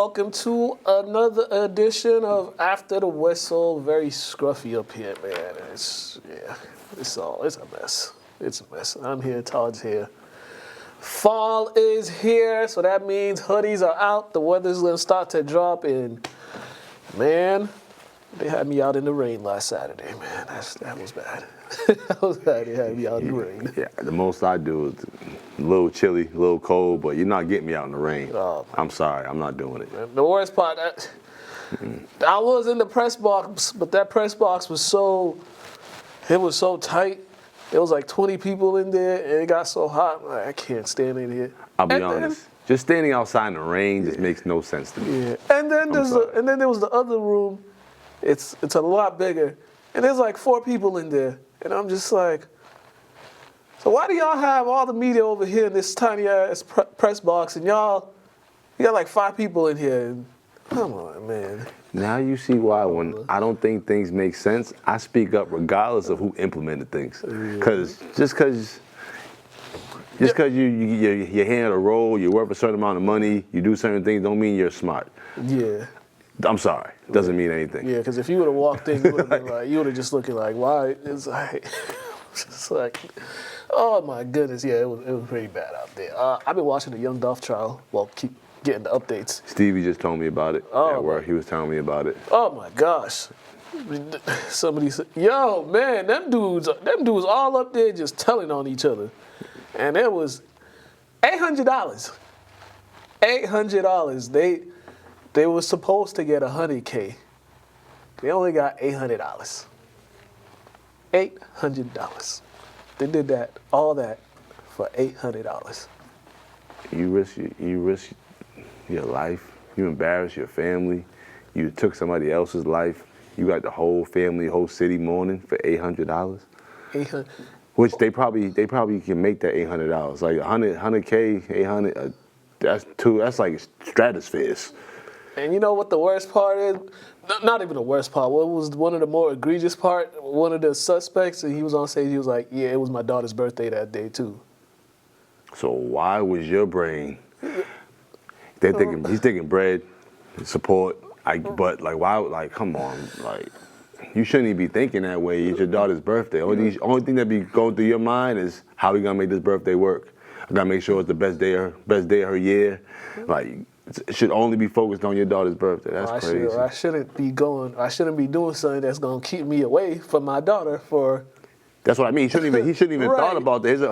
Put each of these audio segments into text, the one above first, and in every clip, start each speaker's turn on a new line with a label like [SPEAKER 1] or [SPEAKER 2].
[SPEAKER 1] welcome to another edition of After the Whistle. Very scruffy up here, man. It's a mess. It's a mess. I'm here, Todd's here. Fall is here, so that means hoodies are out. The weather's gonna start to drop, and man, they had me out in the rain last Saturday, man. That was bad. That was bad. They had me out in the rain.
[SPEAKER 2] Yeah, the most I do is a little chilly, a little cold, but you're not getting me out in the rain.
[SPEAKER 1] Oh,
[SPEAKER 2] I'm sorry, I'm not doing it.
[SPEAKER 1] The worst part, I was in the press box, but that press box was so tight. There was like 20 people in there, and it got so hot. Like, I can't stand in here.
[SPEAKER 2] I'll be honest. Just standing outside in the rain just makes no sense to me.
[SPEAKER 1] Yeah. And then there was the other room. It's a lot bigger, and there's like 4 people in there, and I'm just like, so why do y'all have all the media over here in this tiny ass press box, and you got like 5 people in here? And, come on, man.
[SPEAKER 2] Now you see why when I don't think things make sense, I speak up regardless of who implemented things. Because just because your hand a roll, you worth a certain amount of money, you do certain things, don't mean you're smart.
[SPEAKER 1] Yeah.
[SPEAKER 2] I'm sorry. Doesn't mean anything.
[SPEAKER 1] Yeah, because if you would have walked in, you would have been like, you would have just looking like, why? It's like, just like, oh my goodness. Yeah, it was pretty bad out there. I've been watching the Young Dolph trial. Well, keep getting the updates.
[SPEAKER 2] Stevie just told me about it at work. He was telling me about it.
[SPEAKER 1] Oh my gosh. Somebody said, yo, man, them dudes all up there just telling on each other. And it was $800. $800. They were supposed to get $100K. They only got $800. $800. They did all that for $800.
[SPEAKER 2] You risk your life. You embarrass your family. You took somebody else's life. You got the whole family, whole city mourning for $800.
[SPEAKER 1] $800.
[SPEAKER 2] Which they probably can make that $800. Like $100K, $800. That's like stratospheres.
[SPEAKER 1] And you know what the worst part is? Not even the worst part. What was one of the more egregious part? One of the suspects, and he was on stage. He was like, "Yeah, it was my daughter's birthday that day too."
[SPEAKER 2] So why was your brain? He's thinking bread, support. But like why? Like come on, like you shouldn't even be thinking that way. It's your daughter's birthday. Only thing that be going through your mind is how we gonna make this birthday work. I gotta make sure it's the best day of her year. Like. It should only be focused on your daughter's birthday. That's crazy.
[SPEAKER 1] I shouldn't be doing something that's gonna keep me away from my daughter for.
[SPEAKER 2] That's what I mean. He shouldn't even right. Thought about that. His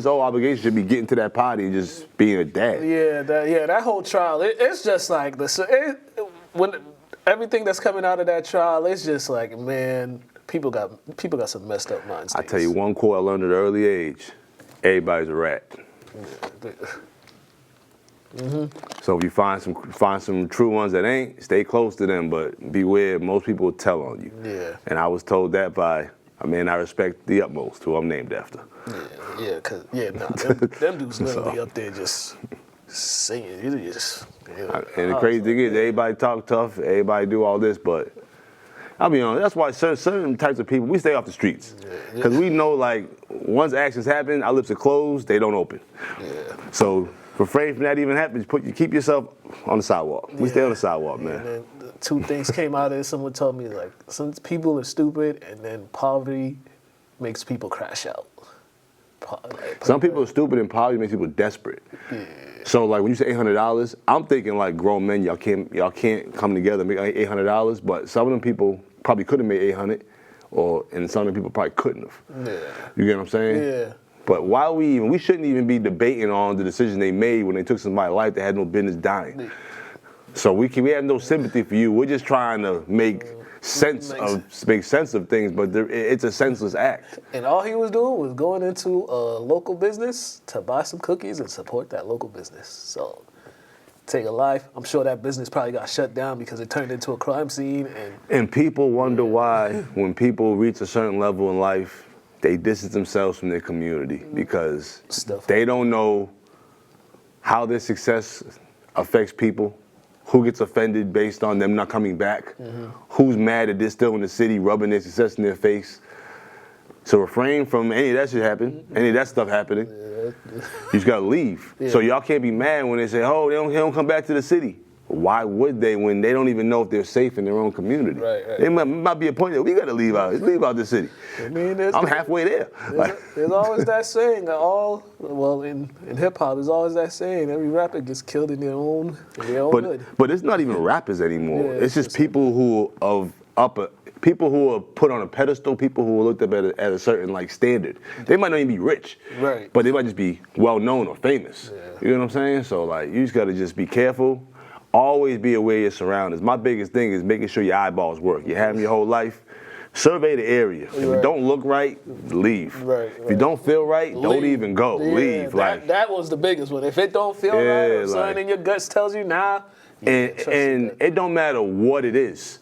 [SPEAKER 2] whole obligation should be getting to that party and just being a dad.
[SPEAKER 1] Yeah, that whole trial. It's just like when everything that's coming out of that trial. It's just like, man, people got some messed up minds.
[SPEAKER 2] I tell you one quote I learned at an early age: everybody's a rat.
[SPEAKER 1] Yeah. Mm-hmm.
[SPEAKER 2] So if you find some true ones that ain't, stay close to them, but beware, most people will tell on you.
[SPEAKER 1] Yeah.
[SPEAKER 2] And I was told that by a man I respect the utmost, who I'm named after.
[SPEAKER 1] Them dudes literally up there just singing. And
[SPEAKER 2] the crazy thing is, everybody talk tough, everybody do all this, but I'll be honest, that's why certain types of people, we stay off the streets. Because we know, like, once actions happen, our lips are closed, they don't open.
[SPEAKER 1] Yeah.
[SPEAKER 2] So, refrain from that even happening, keep yourself on the sidewalk. We stay on the sidewalk, man.
[SPEAKER 1] And then 2 things came out of it. Someone told me, like, some people are stupid, and then poverty makes people crash out.
[SPEAKER 2] Some people are stupid, and poverty makes people desperate. Yeah. So, like, when you say $800, I'm thinking, like, grown men, y'all can't come together and make $800, but some of them people probably could have made $800, and some of them people probably couldn't have.
[SPEAKER 1] Yeah.
[SPEAKER 2] You get what I'm saying?
[SPEAKER 1] Yeah.
[SPEAKER 2] But why we shouldn't even be debating on the decision they made when they took somebody's life that had no business dying. So we have no sympathy for you. We're just trying to make sense of things, but it's a senseless act.
[SPEAKER 1] And all he was doing was going into a local business to buy some cookies and support that local business. So take a life. I'm sure that business probably got shut down because it turned into a crime scene.
[SPEAKER 2] And people wonder why when people reach a certain level in life, they distance themselves from their community because they don't know how their success affects people, who gets offended based on them not coming back, who's mad that they're still in the city rubbing their success in their face. So refrain from any of that shit happening, any of that stuff happening. You just gotta leave. Yeah. So y'all can't be mad when they say, oh, they don't come back to the city. why would they when they don't even know if they're safe in their own community?
[SPEAKER 1] Right.
[SPEAKER 2] There might be a point that we got to leave out the city.
[SPEAKER 1] I mean,
[SPEAKER 2] I'm halfway there.
[SPEAKER 1] There's always that saying. In hip hop, there's always that saying. Every rapper gets killed in their own hood.
[SPEAKER 2] But it's not even rappers anymore.
[SPEAKER 1] Yeah,
[SPEAKER 2] it's just people who people who are put on a pedestal, people who are looked up at a certain like standard. They might not even be rich,
[SPEAKER 1] right?
[SPEAKER 2] But they might just be well known or famous.
[SPEAKER 1] Yeah.
[SPEAKER 2] You know what I'm saying? So like, you just got to just be careful. Always be aware of your surroundings. My biggest thing is making sure your eyeballs work. You have them your whole life. Survey the area. If it don't look right, leave.
[SPEAKER 1] Right.
[SPEAKER 2] If you don't feel right, don't even go.
[SPEAKER 1] Yeah,
[SPEAKER 2] leave.
[SPEAKER 1] That was the biggest one. If it don't feel right, or something in your guts tells you nah.
[SPEAKER 2] And it don't matter what it is.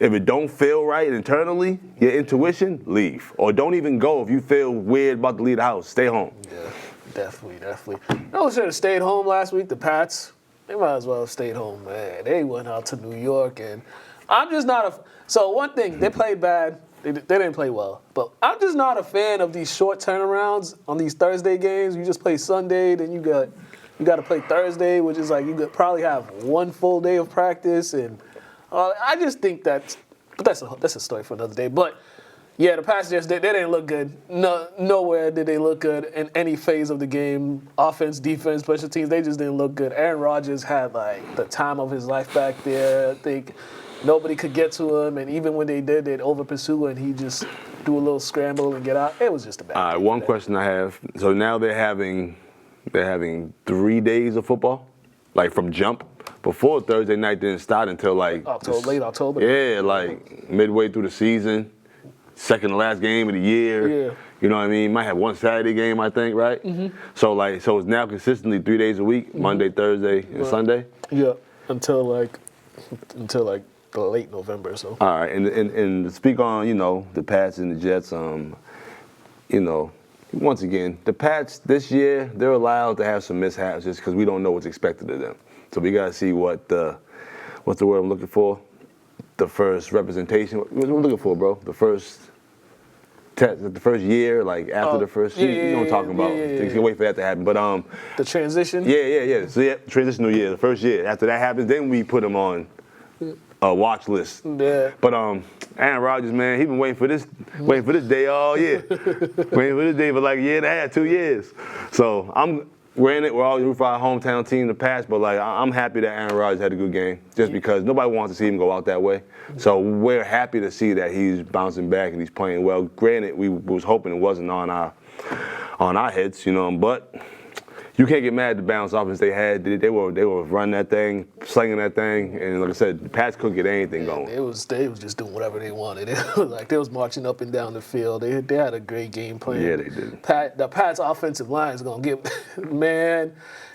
[SPEAKER 2] If it don't feel right internally, your intuition, leave. Or don't even go if you feel weird about to leave the house. Stay home.
[SPEAKER 1] Yeah, definitely. I should have stayed home last week. The Pats, they might as well have stayed home, man. They went out to New York, and I'm just not So one thing, they played bad. They didn't play well. But I'm just not a fan of these short turnarounds on these Thursday games. You just play Sunday, then you got to play Thursday, which is like you could probably have one full day of practice, and I just think that's a story for another day. But yeah, the Pats they didn't look good. Nowhere did they look good in any phase of the game. Offense, defense, special teams, they just didn't look good. Aaron Rodgers had like the time of his life back there. I think nobody could get to him, and even when they did, they'd over pursue, and he just do a little scramble and get out. It was just a bad.
[SPEAKER 2] All right, one question I have. So now they're having 3 days of football, like from jump. Before Thursday night didn't start until like
[SPEAKER 1] late October.
[SPEAKER 2] Yeah, like midway through the season, second to last game of the year.
[SPEAKER 1] Yeah.
[SPEAKER 2] You know what I mean? Might have one Saturday game, I think, right? Mm-hmm. So it's now consistently 3 days a week, Monday, Thursday, and Sunday.
[SPEAKER 1] Yeah, until like the late November or so.
[SPEAKER 2] All right, and to speak on the Pats and the Jets, once again, the Pats this year, they're allowed to have some mishaps just because we don't know what's expected of them. So we got to see what's the word I'm looking for? The first representation. What am I looking for, bro? The first test, the first year, like after the first year. You know what I'm talking about. You can wait for that to happen. But
[SPEAKER 1] the transition?
[SPEAKER 2] Yeah. So transitional year, the first year. After that happens, then we put them on a watch list.
[SPEAKER 1] Yeah.
[SPEAKER 2] But Aaron Rodgers, man, he been waiting for this day all year. Waiting for this day for like a year and a half, 2 years. So we're all root for our hometown team in the past, but like I'm happy that Aaron Rodgers had a good game, just because nobody wants to see him go out that way. So we're happy to see that he's bouncing back and he's playing well. Granted, we was hoping it wasn't on our heads, but you can't get mad at the balanced offense they had. They were running that thing, slinging that thing, and like I said, the Pats couldn't get anything going.
[SPEAKER 1] They was just doing whatever they wanted. It was like they was marching up and down the field. They had a great game plan.
[SPEAKER 2] Yeah, they did.
[SPEAKER 1] The Pats offensive line is gonna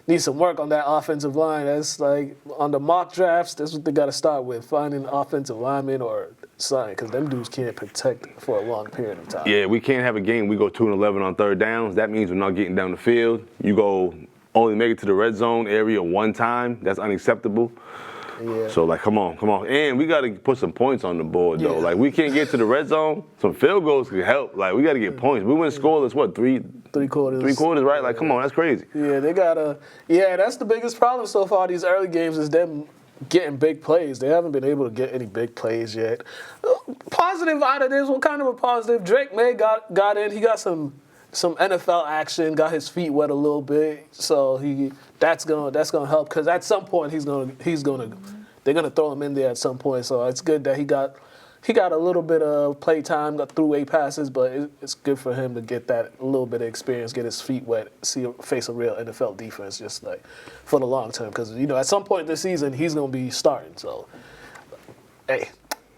[SPEAKER 1] need some work on that offensive line. That's like on the mock drafts. That's what they got to start with: finding offensive linemen or something, because them dudes can't protect for a long period of time.
[SPEAKER 2] Yeah, we can't have a game. We go 2-11 on third downs. That means we're not getting down the field. You only make it to the red zone area one time. That's unacceptable.
[SPEAKER 1] Yeah.
[SPEAKER 2] So, like, come on. And we got to put some points on the board, though.
[SPEAKER 1] Yeah.
[SPEAKER 2] Like, we can't get to the red zone. Some field goals could help. Like, we got to get points. We went scoreless, what, three quarters? 3/4, right? Like, come on, that's crazy.
[SPEAKER 1] Yeah, that's the biggest problem so far these early games is them getting big plays. They haven't been able to get any big plays yet. Positive out of this, what kind of a positive? Drake May got in. He got some NFL action, got his feet wet a little bit. So that's gonna help, because at some point they're gonna throw him in there at some point. So it's good that he got a little bit of play time, got through 8 passes, but it's good for him to get that little bit of experience, get his feet wet, face a real NFL defense, just like for the long term. Because at some point this season he's gonna be starting. So hey,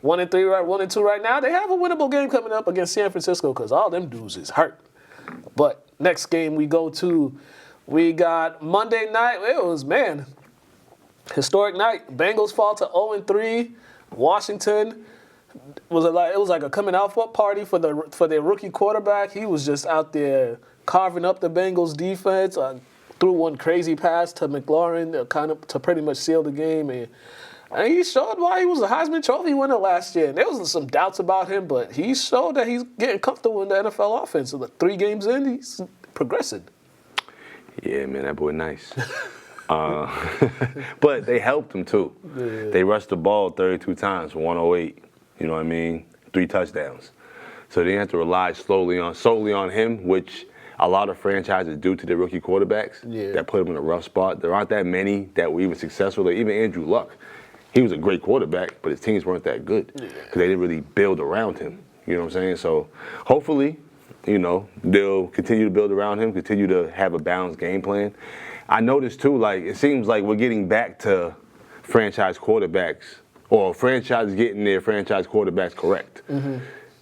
[SPEAKER 1] 1-3, right? 1-2 right now. They have a winnable game coming up against San Francisco, because all them dudes is hurt. But next game we got Monday night. It was, historic night. Bengals fall to 0-3. Washington it was like a coming out party for their rookie quarterback. He was just out there carving up the Bengals defense. Threw one crazy pass to McLaurin to pretty much seal the game. And he showed why he was a Heisman Trophy winner last year. And there was some doubts about him, but he showed that he's getting comfortable in the NFL offense. So 3 games in, he's progressing.
[SPEAKER 2] Yeah, man, that boy nice. But they helped him too.
[SPEAKER 1] Yeah.
[SPEAKER 2] They rushed the ball 32 times for 108. You know what I mean? 3 touchdowns. So they have to rely solely on him, which a lot of franchises do to their rookie quarterbacks.
[SPEAKER 1] Yeah.
[SPEAKER 2] That put them in a rough spot. There aren't that many that were even successful. Like even Andrew Luck, he was a great quarterback, but his teams weren't that good because they didn't really build around him. You know what I'm saying? So hopefully, you know, they'll continue to build around him, continue to have a balanced game plan. I noticed too, like it seems like we're getting back to franchise quarterbacks, or franchises getting their franchise quarterbacks correct. Mm-hmm.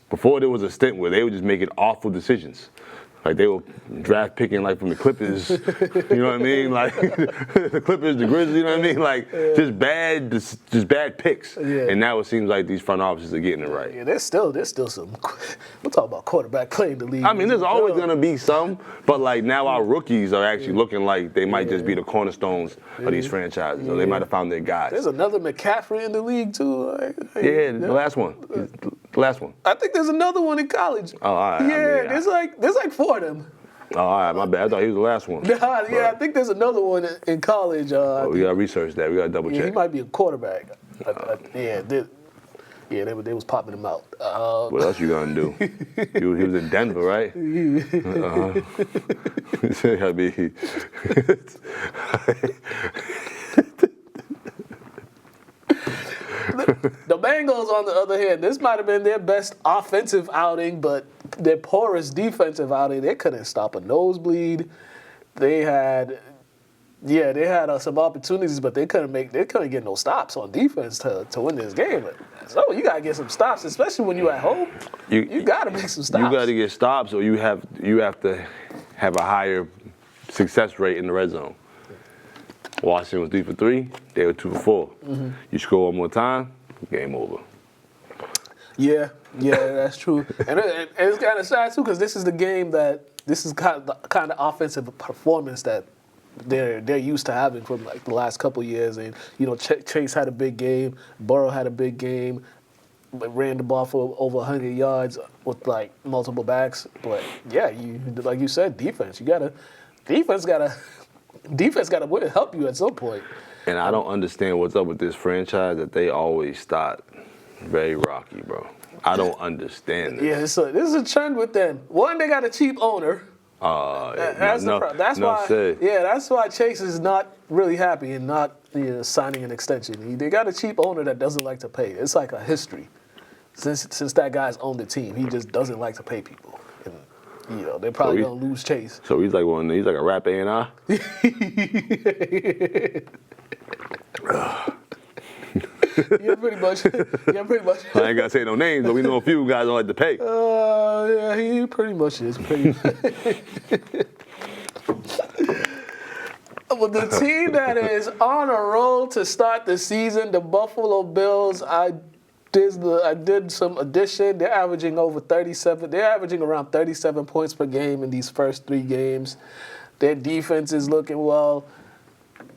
[SPEAKER 2] Before there was a stint where they were just making awful decisions. Like they were draft picking like from the Clippers, you know what I mean? Like the Clippers, the Grizzlies, you know what I mean? Like just bad picks. Yeah. And now it seems like these front offices are getting it right.
[SPEAKER 1] Yeah, there's still some. We'll talk about quarterback playing the league.
[SPEAKER 2] I mean, there's always gonna be some, but like now our rookies are actually looking like they might just be the cornerstones of these franchises, or they might have found their guys.
[SPEAKER 1] There's another McCaffrey in the league too.
[SPEAKER 2] The last one. The last one.
[SPEAKER 1] I think there's another one in college.
[SPEAKER 2] Oh, all right.
[SPEAKER 1] Yeah, there's like 4 of them.
[SPEAKER 2] Oh, all right, my bad. I thought he was the last one.
[SPEAKER 1] I think there's another one in college.
[SPEAKER 2] We gotta research that. We gotta double check.
[SPEAKER 1] He might be a quarterback. They was popping him out.
[SPEAKER 2] What else you gonna do? He was in Denver, right? I mean,
[SPEAKER 1] the Bengals, on the other hand, this might have been their best offensive outing, but their poorest defensive outing. They couldn't stop a nosebleed. They had some opportunities, but they couldn't get no stops on defense to win this game. So you gotta get some stops, especially when you're at home. You gotta make some stops.
[SPEAKER 2] You gotta get stops, or you have to have a higher success rate in the red zone. Washington was 3 for 3. They were 2 for 4. Mm-hmm. You score one more time, game over.
[SPEAKER 1] Yeah, that's true. And it's kind of sad too, because this is kind of offensive performance that they're used to having from like the last couple years. And you know, Chase had a big game, Burrow had a big game, ran the ball for over 100 yards with like multiple backs. But yeah, like you said, defense gotta help you at some point.
[SPEAKER 2] And I don't understand what's up with this franchise that they always start very rocky, bro. I don't understand this.
[SPEAKER 1] Yeah, this is a trend with them. One, they got a cheap owner. That's why Chase is not really happy and not signing an extension. They got a cheap owner that doesn't like to pay. It's like a history. Since that guy's owned the team, he just doesn't like to pay people. And, they're probably gonna lose Chase.
[SPEAKER 2] So he's like a rap A&R?
[SPEAKER 1] Yeah, pretty much.
[SPEAKER 2] I ain't gotta say no names, but we know a few guys don't like to pay.
[SPEAKER 1] Yeah, he pretty much is. But the team that is on a roll to start the season, the Buffalo Bills, I did some addition. They're averaging over 37. They're averaging around 37 points per game in these first 3 games. Their defense is looking well.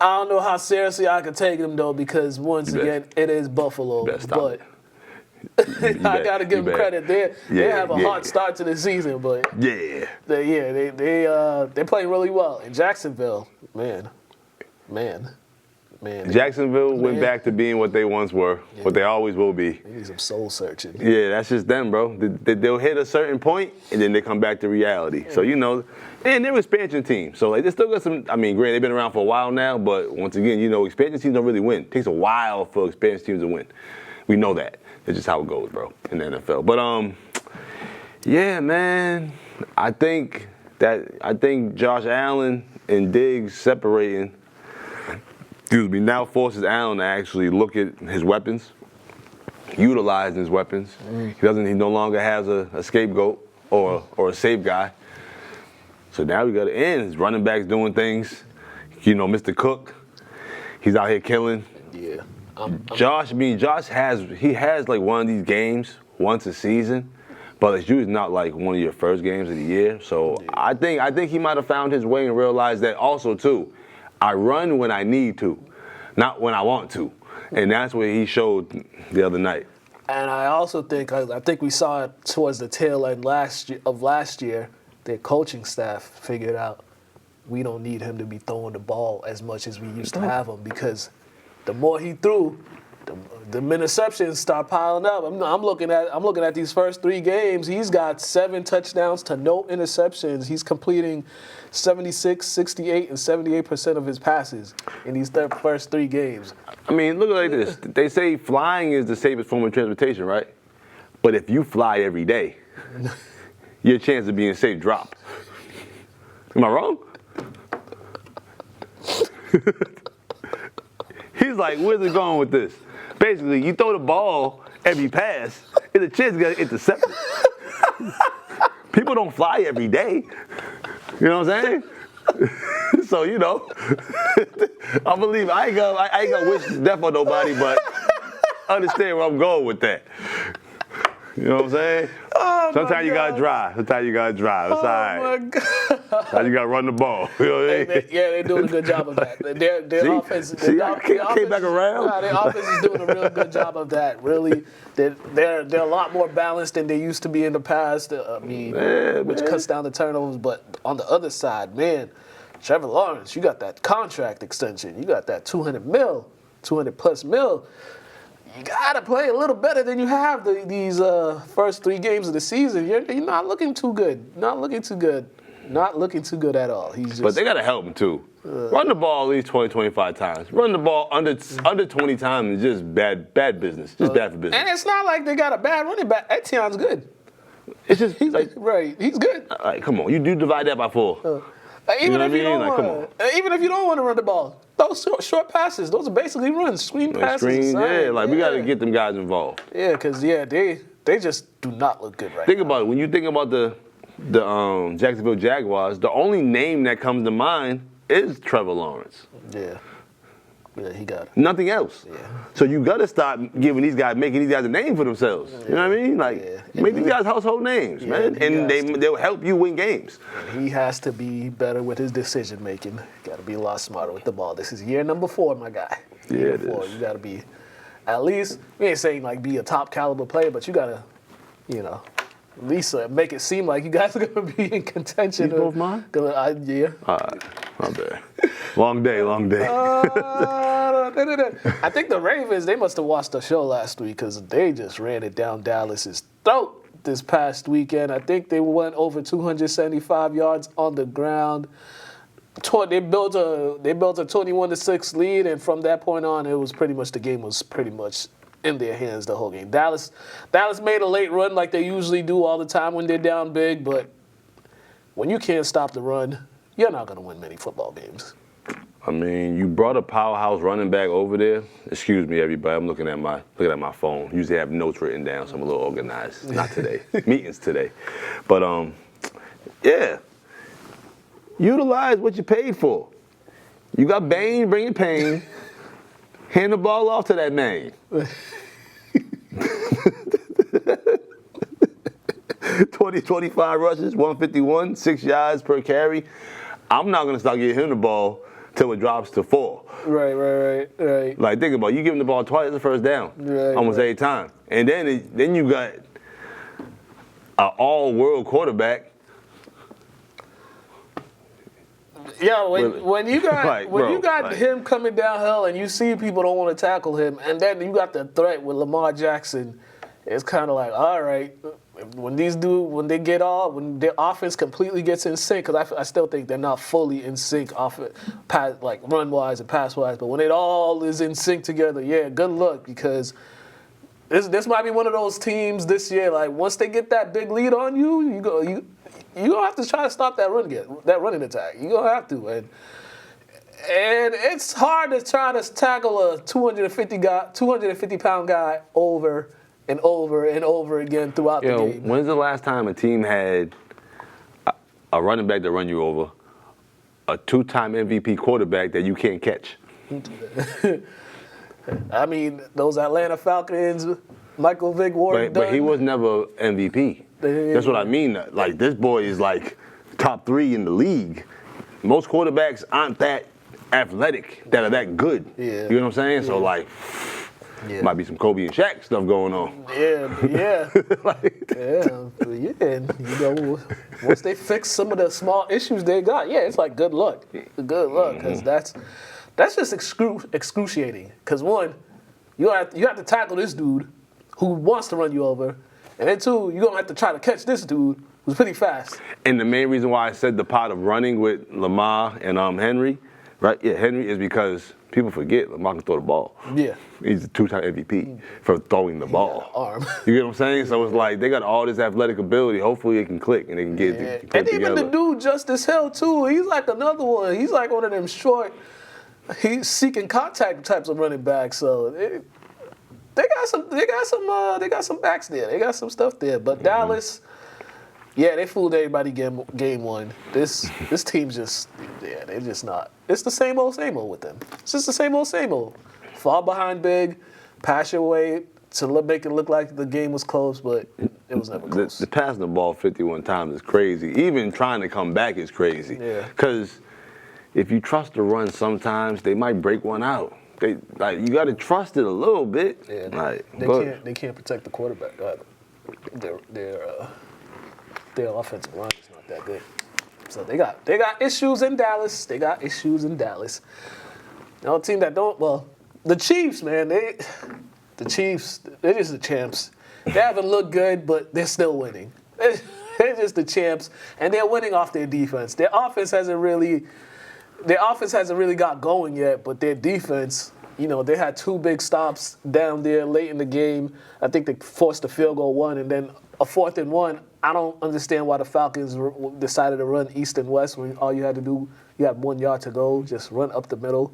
[SPEAKER 1] I don't know how seriously I can take them, though, because once again, it is Buffalo. But I got to give them credit. They have a hot start to the season, but they're playing really well. In Jacksonville, man.
[SPEAKER 2] Jacksonville went back to being what they once were, what they always will be.
[SPEAKER 1] They need some soul searching.
[SPEAKER 2] Yeah, that's just them, bro. They'll hit a certain point, and then they come back to reality. So, and they're an expansion team. So, like, they still got some, granted, they've been around for a while now, but once again, expansion teams don't really win. It takes a while for expansion teams to win. We know that. It's just how it goes, bro, in the NFL. But, yeah, man, I think Josh Allen and Diggs separating now forces Allen to actually look at his weapons, utilize his weapons. He no longer has a scapegoat or a safe guy. So now we got to end. His running backs doing things. Mr. Cook, he's out here killing.
[SPEAKER 1] Yeah.
[SPEAKER 2] Josh has like one of these games once a season, but it's usually not like one of your first games of the year. So I think he might have found his way and realized that also too. I run when I need to, not when I want to. And that's what he showed the other night.
[SPEAKER 1] And I also think we saw it towards the tail end last year, their coaching staff figured out we don't need him to be throwing the ball as much as we used to have him, because the more he threw, the interceptions start piling up. I'm looking at these first 3 games. He's got 7 touchdowns to no interceptions. He's completing 76, 68, and 78% of his passes in these first 3 games.
[SPEAKER 2] I mean, look at it like this. They say flying is the safest form of transportation, right? But if you fly every day, your chance of being safe drop. Am I wrong? He's like, where's it going with this? Basically, you throw the ball every pass, there's a chance you get intercepted. People don't fly every day. You know what I'm saying? So, you know, I believe I ain't gonna wish death on nobody, but understand where I'm going with that. You know what I'm saying?
[SPEAKER 1] Oh,
[SPEAKER 2] sometimes you gotta drive. Sometimes you gotta drive. It's all right.
[SPEAKER 1] Oh, my God.
[SPEAKER 2] Sometimes you gotta run the ball. You know what I mean?
[SPEAKER 1] They're doing a good job of that. Their offense.
[SPEAKER 2] Came back around.
[SPEAKER 1] Nah, their offense is doing a real good job of that. Really, they're a lot more balanced than they used to be in the past. Which cuts down the turnovers. But on the other side, man, Trevor Lawrence, you got that contract extension. You got that $200 plus mil. You gotta play a little better than you have these first 3 games of the season. You're not looking too good. Not looking too good at all.
[SPEAKER 2] But they gotta help him too. Run the ball at least 20, 25 times. Run the ball under 20 times is just bad business. Just bad for business.
[SPEAKER 1] And it's not like they got a bad running back. Etienne's good.
[SPEAKER 2] It's just
[SPEAKER 1] He's good.
[SPEAKER 2] Like, come on, you do divide that by 4.
[SPEAKER 1] Even if you don't want to run the ball, those short passes, those are basically runs, screen passes.
[SPEAKER 2] We got to get them guys involved.
[SPEAKER 1] Yeah, because they just do not look good right
[SPEAKER 2] Think
[SPEAKER 1] now.
[SPEAKER 2] about it. When you think about the Jacksonville Jaguars, the only name that comes to mind is Trevor Lawrence.
[SPEAKER 1] Yeah. Yeah, he got it.
[SPEAKER 2] Nothing else.
[SPEAKER 1] Yeah.
[SPEAKER 2] So you got to start making these guys a name for themselves. You know what I mean? Like, make these guys household names, man. And they'll help you win games.
[SPEAKER 1] And he has to be better with his decision making. Got to be a lot smarter with the ball. This is year number 4, my guy. Year
[SPEAKER 2] it
[SPEAKER 1] 4.
[SPEAKER 2] is.
[SPEAKER 1] You got to be, at least, we ain't saying like be a top caliber player, but you got to, at least make it seem like you guys are going to be in contention.
[SPEAKER 2] These both mine?
[SPEAKER 1] Yeah.
[SPEAKER 2] All right. My bad. Long day.
[SPEAKER 1] I think the Ravens, they must have watched the show last week because they just ran it down Dallas's throat this past weekend. I think they went over 275 yards on the ground. They built a 21-6 lead, and from that point on, the game was pretty much in their hands the whole game. Dallas made a late run like they usually do all the time when they're down big, but when you can't stop the run, you're not going to win many football games.
[SPEAKER 2] I mean, you brought a powerhouse running back over there. Excuse me, everybody. I'm looking at my phone. Usually I have notes written down, so I'm a little organized. Not today. Meetings today. But yeah. Utilize what you paid for. You got Bane, bring your pain. Hand the ball off to that man. 25 rushes, 151, 6 yards per carry. I'm not going to start getting him the ball till it drops to 4.
[SPEAKER 1] Right.
[SPEAKER 2] Like, think about it. You give him the ball twice, it's the first down. Almost every time. And then you got an all-world quarterback.
[SPEAKER 1] Yeah, when you got him coming downhill and you see people don't want to tackle him, and then you got the threat with Lamar Jackson, it's kind of like, all right, when their offense completely gets in sync, because I still think they're not fully in sync like run-wise and pass-wise, but when it all is in sync together, yeah, good luck, because this might be one of those teams this year, like once they get that big lead on you, you're gonna have to try to stop that running attack. You're gonna have to, and it's hard to try to tackle a 250-pound guy over and over and over again throughout the game.
[SPEAKER 2] When's the last time a team had a running back that run you over, a 2-time MVP quarterback that you can't catch?
[SPEAKER 1] I mean, those Atlanta Falcons, Michael Vick, Warren Dunn.
[SPEAKER 2] But he was never MVP. That's what I mean. Like, this boy is like top 3 in the league. Most quarterbacks aren't that athletic, that are that good.
[SPEAKER 1] Yeah.
[SPEAKER 2] You know what I'm saying?
[SPEAKER 1] Yeah.
[SPEAKER 2] So, like, Might be some Kobe and Shaq stuff going on.
[SPEAKER 1] Yeah. And once they fix some of the small issues they got, it's like good luck, because that's just excruciating. Because one, you have to tackle this dude who wants to run you over, and then two, you're gonna have to try to catch this dude who's pretty fast. And
[SPEAKER 2] the main reason why I said the pot of running with Lamar and Henry, right? Yeah, Henry is because people forget Lamar can throw the ball.
[SPEAKER 1] Yeah.
[SPEAKER 2] He's a 2-time MVP for throwing the ball.
[SPEAKER 1] Arm.
[SPEAKER 2] You get what I'm saying? So it's like they got all this athletic ability. Hopefully it can click and they can get it
[SPEAKER 1] and even
[SPEAKER 2] together.
[SPEAKER 1] the dude Justice Hill too. He's like another one. He's like one of them short, he's seeking contact types of running backs. So they got some backs there. They got some stuff there. But Dallas, they fooled everybody game one. This team's just they're just not. It's the same old with them. It's just the same old. Fall behind big, pass your way to make it look like the game was close, but it was never close.
[SPEAKER 2] The passing the ball 51 times is crazy. Even trying to come back is crazy.
[SPEAKER 1] Yeah.
[SPEAKER 2] Because if you trust the run, sometimes they might break one out. You got to trust it a little bit.
[SPEAKER 1] Yeah. They can't protect the quarterback. Their offensive line is not that good. So they got issues in Dallas. The only team that don't, the Chiefs, man, they're just the champs. They haven't looked good, but they're still winning. They're just the champs, and they're winning off their defense. Their offense hasn't really got going yet, but their defense, they had 2 big stops down there late in the game. I think they forced a field goal one, and then a 4th and 1. I don't understand why the Falcons decided to run east and west when all you had to do, you had 1 yard to go, just run up the middle,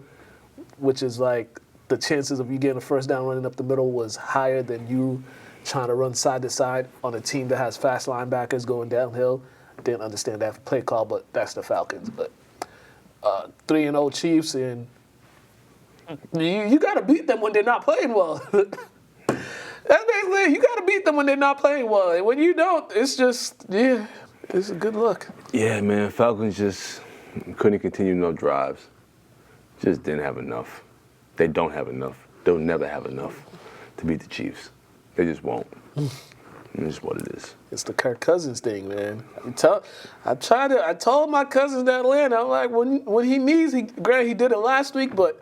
[SPEAKER 1] which is like the chances of you getting a first down running up the middle was higher than you trying to run side to side on a team that has fast linebackers going downhill. Didn't understand that play call, but that's the Falcons. But 3-0 Chiefs, and you got to beat them when they're not playing well. That's basically, you got to beat them when they're not playing well. And when you don't, it's just, it's a good look. Yeah,
[SPEAKER 2] man, Falcons just couldn't continue no drives. Just didn't have enough. They don't have enough. They'll never have enough to beat the Chiefs. They just won't. It's just what it is.
[SPEAKER 1] It's the Kirk Cousins thing, man. I told my cousins in Atlanta, I'm like, when he needs, granted he did it last week, but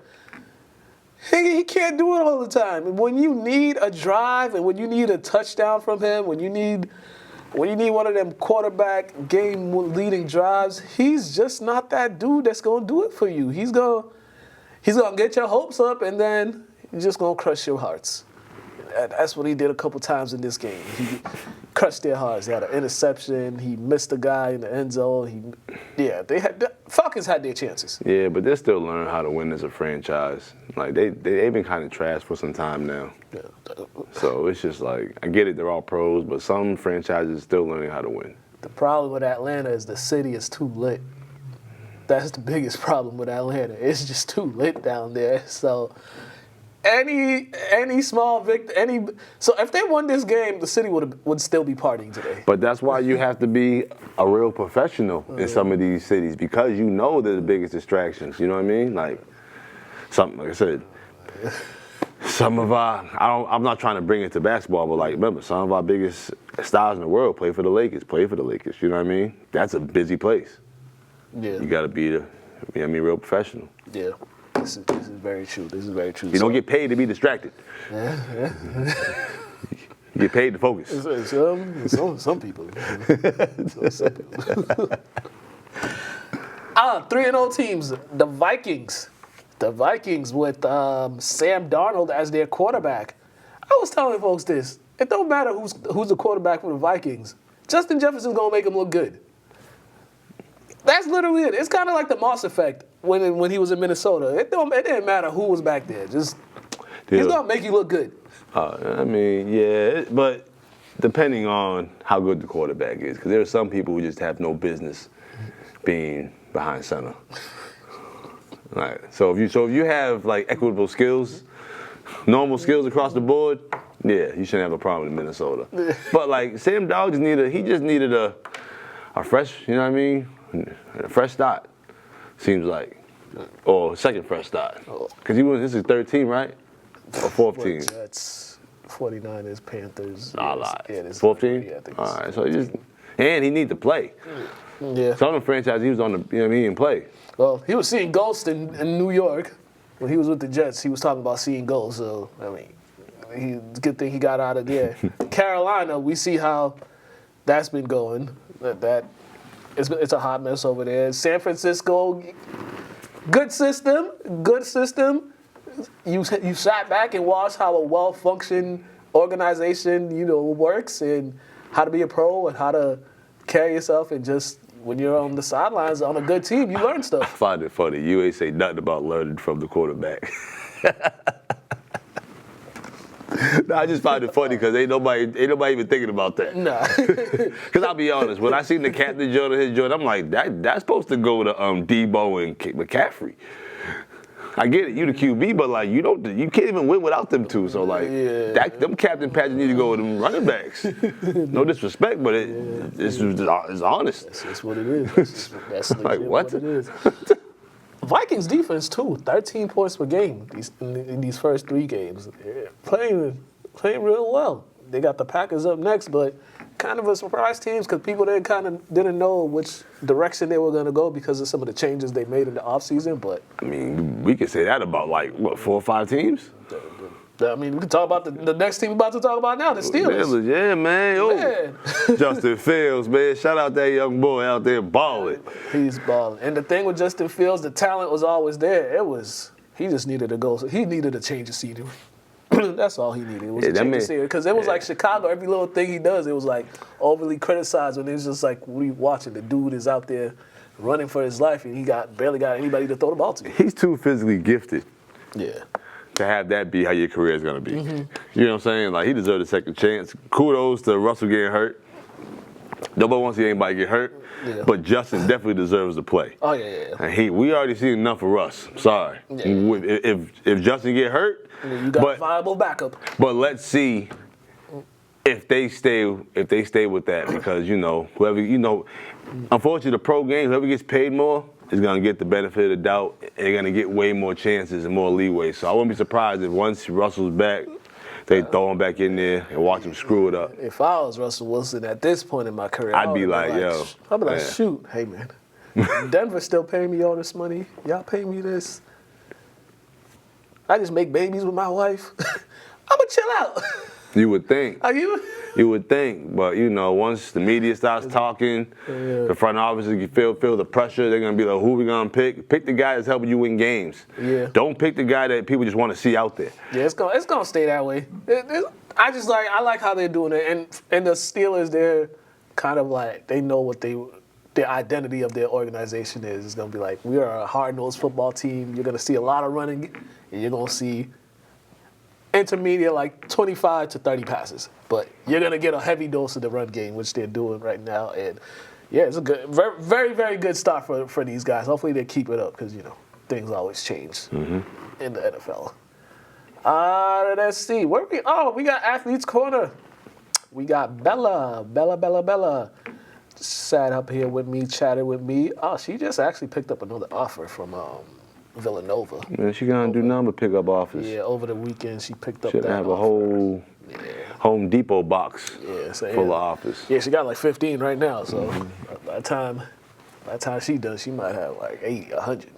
[SPEAKER 1] he can't do it all the time. And when you need a drive and when you need a touchdown from him, when you need one of them quarterback game-leading drives, he's just not that dude that's going to do it for you. He's going to get your hopes up, and then he's just going to crush your hearts. And that's what he did a couple times in this game. He crushed their hearts. He had an interception. He missed a guy in the end zone. The Falcons had their chances.
[SPEAKER 2] Yeah, but they're still learning how to win as a franchise. Like they've been kind of trash for some time now. Yeah. So it's just like, I get it, they're all pros, but some franchises are still learning how to win.
[SPEAKER 1] The problem with Atlanta is the city is too lit. That's the biggest problem with Atlanta. It's just too lit down there. So any small victory, so if they won this game, the city would still be partying today.
[SPEAKER 2] But that's why you have to be a real professional in some of these cities, because you know they're the biggest distractions. You know what I mean? Like I said, some of I'm not trying to bring it to basketball, but like, remember, some of our biggest stars in the world play for the Lakers. You know what I mean? That's a busy place. Yeah. You got to be real professional.
[SPEAKER 1] Yeah. This is very true.
[SPEAKER 2] You don't get paid to be distracted.
[SPEAKER 1] Yeah.
[SPEAKER 2] You get paid to focus.
[SPEAKER 1] Some people. 3-0 teams. The Vikings. The Vikings with Sam Darnold as their quarterback. I was telling folks this. It don't matter who's the quarterback for the Vikings. Justin Jefferson's going to make him look good. That's literally it. It's kind of like the Moss effect when he was in Minnesota. It didn't matter who was back there. He's going to make you look good.
[SPEAKER 2] But depending on how good the quarterback is, because there are some people who just have no business being behind center. Right. So if you have like equitable skills, normal skills across the board, you shouldn't have a problem in Minnesota. But like Sam Darnold just needed a fresh, you know what I mean? A fresh start, seems like. Or second fresh start. Because this is his third team, right? Or fourth team?
[SPEAKER 1] Jets, 49ers, Panthers.
[SPEAKER 2] A lot.
[SPEAKER 1] Yeah,
[SPEAKER 2] fourth team?
[SPEAKER 1] Yeah, I think
[SPEAKER 2] all right, so and he need to play.
[SPEAKER 1] Yeah.
[SPEAKER 2] Some of the franchises he was on he didn't play.
[SPEAKER 1] Well, he was seeing ghosts in New York. When he was with the Jets, he was talking about seeing ghosts. So, I mean, good thing he got out of there. Carolina, we see how that's been going. It's a hot mess over there. San Francisco, good system. You sat back and watched how a well-functioned organization, works, and how to be a pro and how to carry yourself, and just when you're on the sidelines on a good team, you learn stuff.
[SPEAKER 2] I find it funny. You ain't say nothing about learning from the quarterback. No, I just find it funny because ain't nobody even thinking about that.
[SPEAKER 1] Nah.
[SPEAKER 2] Because I'll be honest, when I seen the captain joint of his joint, I'm like, that's supposed to go to Debo and McCaffrey. I get it, you the QB, but like you can't even win without them two. So like, them captain patches need to go with them running backs. No disrespect, but it's honest.
[SPEAKER 1] That's what it is. That's
[SPEAKER 2] like what?
[SPEAKER 1] It is. Vikings defense too, 13 points per game in these first 3 games. They're playing real well. They got the Packers up next, but kind of a surprise teams because people didn't know which direction they were going to go because of some of the changes they made in the offseason. But
[SPEAKER 2] I mean, we could say that about like 4 or 5 teams.
[SPEAKER 1] I mean, we can talk about the next team we're about to talk about now, the Steelers.
[SPEAKER 2] Yeah, man. Justin Fields, man. Shout out that young boy out there balling.
[SPEAKER 1] He's balling. And the thing with Justin Fields, the talent was always there. He just needed to go. He needed to change the scenery. That's all he needed. It was a change of scenery. Because it was like Chicago, every little thing he does, it was like overly criticized. When it was just like, we watching the dude is out there running for his life, and he barely got anybody to throw the ball to.
[SPEAKER 2] He's too physically gifted.
[SPEAKER 1] Yeah.
[SPEAKER 2] To have that be how your career is going to be. Mm-hmm. You know what I'm saying? Like, he deserved a second chance. Kudos to Russell getting hurt. Nobody wants to see anybody get hurt, but Justin definitely deserves to play.
[SPEAKER 1] Oh, yeah.
[SPEAKER 2] And we already seen enough of Russ. Sorry. Yeah. If Justin get hurt,
[SPEAKER 1] you got a viable backup.
[SPEAKER 2] But let's see if they stay with that, because whoever unfortunately the pro game, whoever gets paid more is gonna get the benefit of the doubt. They're gonna get way more chances and more leeway. So I wouldn't be surprised if once Russell's back, they throw him back in there and watch him screw it up.
[SPEAKER 1] If I was Russell Wilson at this point in my career,
[SPEAKER 2] I'd be like,
[SPEAKER 1] I'd be like, shoot, hey man, Denver's still paying me all this money. Y'all pay me this. I just make babies with my wife. I'ma chill out.
[SPEAKER 2] You would think.
[SPEAKER 1] Are you?
[SPEAKER 2] You would think, but once the media starts talking, the front office feel the pressure. They're gonna be like, who we gonna pick? Pick the guy that's helping you win games. Yeah. Don't pick the guy that people just want to see out there.
[SPEAKER 1] Yeah, it's gonna stay that way. I like how they're doing it, and the Steelers, they're kind of like, they know what the identity of their organization is. It's gonna be like, we are a hard-nosed football team. You're gonna see a lot of running, and you're gonna see intermediate, like 25 to 30 passes. But you're going to get a heavy dose of the run game, which they're doing right now. And, yeah, it's a good, very, very, very good start for these guys. Hopefully they keep it up because, things always change in the NFL. Let's see. We got Athletes Corner. We got Bella. Sat up here with me, chatted with me. Oh, she just actually picked up another offer from Villanova.
[SPEAKER 2] Man, she gonna do nothing but pick up offers.
[SPEAKER 1] Yeah, over the weekend she picked up
[SPEAKER 2] Should
[SPEAKER 1] that
[SPEAKER 2] have
[SPEAKER 1] offer.
[SPEAKER 2] a whole Home Depot box full of offers.
[SPEAKER 1] Yeah, she got like 15 right now. So by the time she does, she might have like 80, 100.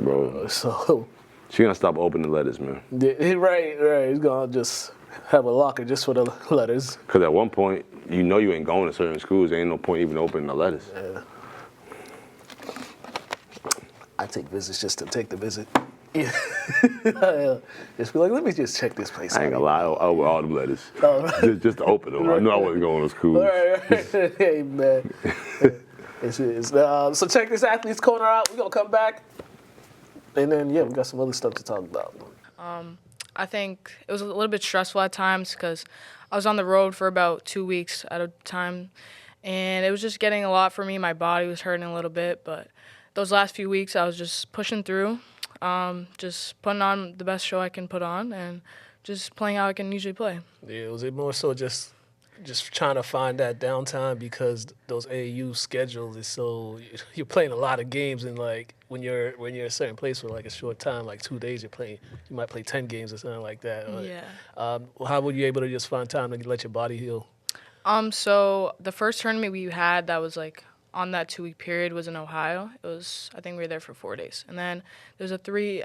[SPEAKER 2] Bro,
[SPEAKER 1] so
[SPEAKER 2] she gonna stop opening letters, man.
[SPEAKER 1] Right. He's gonna just have a locker just for the letters.
[SPEAKER 2] Because at one point, you ain't going to certain schools. There ain't no point even opening the letters.
[SPEAKER 1] Yeah. I take visits just to take the visit. Yeah. Just be like, let me just check this place out.
[SPEAKER 2] I ain't gonna lie, over all them letters.
[SPEAKER 1] Oh, right.
[SPEAKER 2] just to open them. I knew I wasn't going to schools.
[SPEAKER 1] Right. Hey, man. So check this Athletes Corner out. We're going to come back. And then, we got some other stuff to talk about.
[SPEAKER 3] I think it was a little bit stressful at times because I was on the road for about 2 weeks at a time. And it was just getting a lot for me. My body was hurting a little bit, but those last few weeks, I was just pushing through, just putting on the best show I can put on, and just playing how I can usually play.
[SPEAKER 1] Yeah, was it more so just just trying to find that downtime because those AAU schedules is so you're playing a lot of games and like when you're in a certain place for like a short time, like 2 days, you might play 10 games or something like that.
[SPEAKER 3] Yeah.
[SPEAKER 1] How were you able to just find time to let your body heal?
[SPEAKER 3] So the first tournament we had that was like on that 2-week period was in Ohio. I think we were there for 4 days. And then there's a 3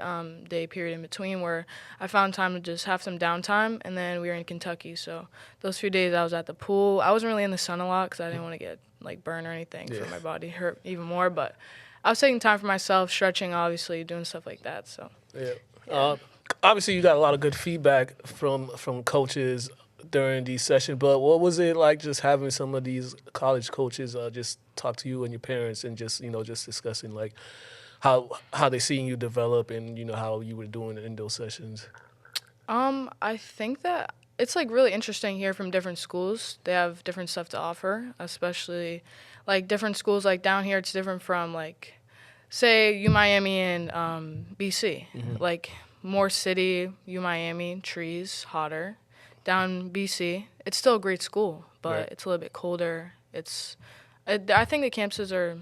[SPEAKER 3] day period in between where I found time to just have some downtime, and then we were in Kentucky. So those few days I was at the pool. I wasn't really in the sun a lot because I didn't want to get like burned or anything for my body hurt even more. But I was taking time for myself, stretching, obviously, doing stuff like that. So
[SPEAKER 1] Obviously you got a lot of good feedback from coaches during these sessions, but what was it like just having some of these college coaches just talk to you and your parents and just just discussing like how they seeing you develop and how you were doing in those sessions?
[SPEAKER 3] I think that it's like really interesting here from different schools. They have different stuff to offer, especially like different schools. Like down here, it's different from like say U Miami and BC. Like more city, U Miami, trees, hotter. Down BC, it's still a great school, but it's a little bit colder. I think the campuses are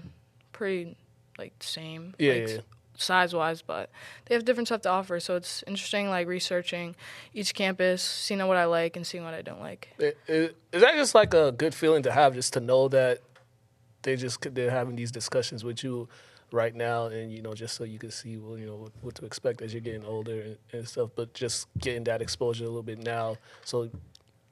[SPEAKER 3] pretty like same, size-wise, but they have different stuff to offer. So it's interesting, like researching each campus, seeing what I like and seeing what I don't like.
[SPEAKER 1] Is that just like a good feeling to have, just to know that they're having these discussions with you right now, and just so you can see what to expect as you're getting older and stuff, but just getting that exposure a little bit now, so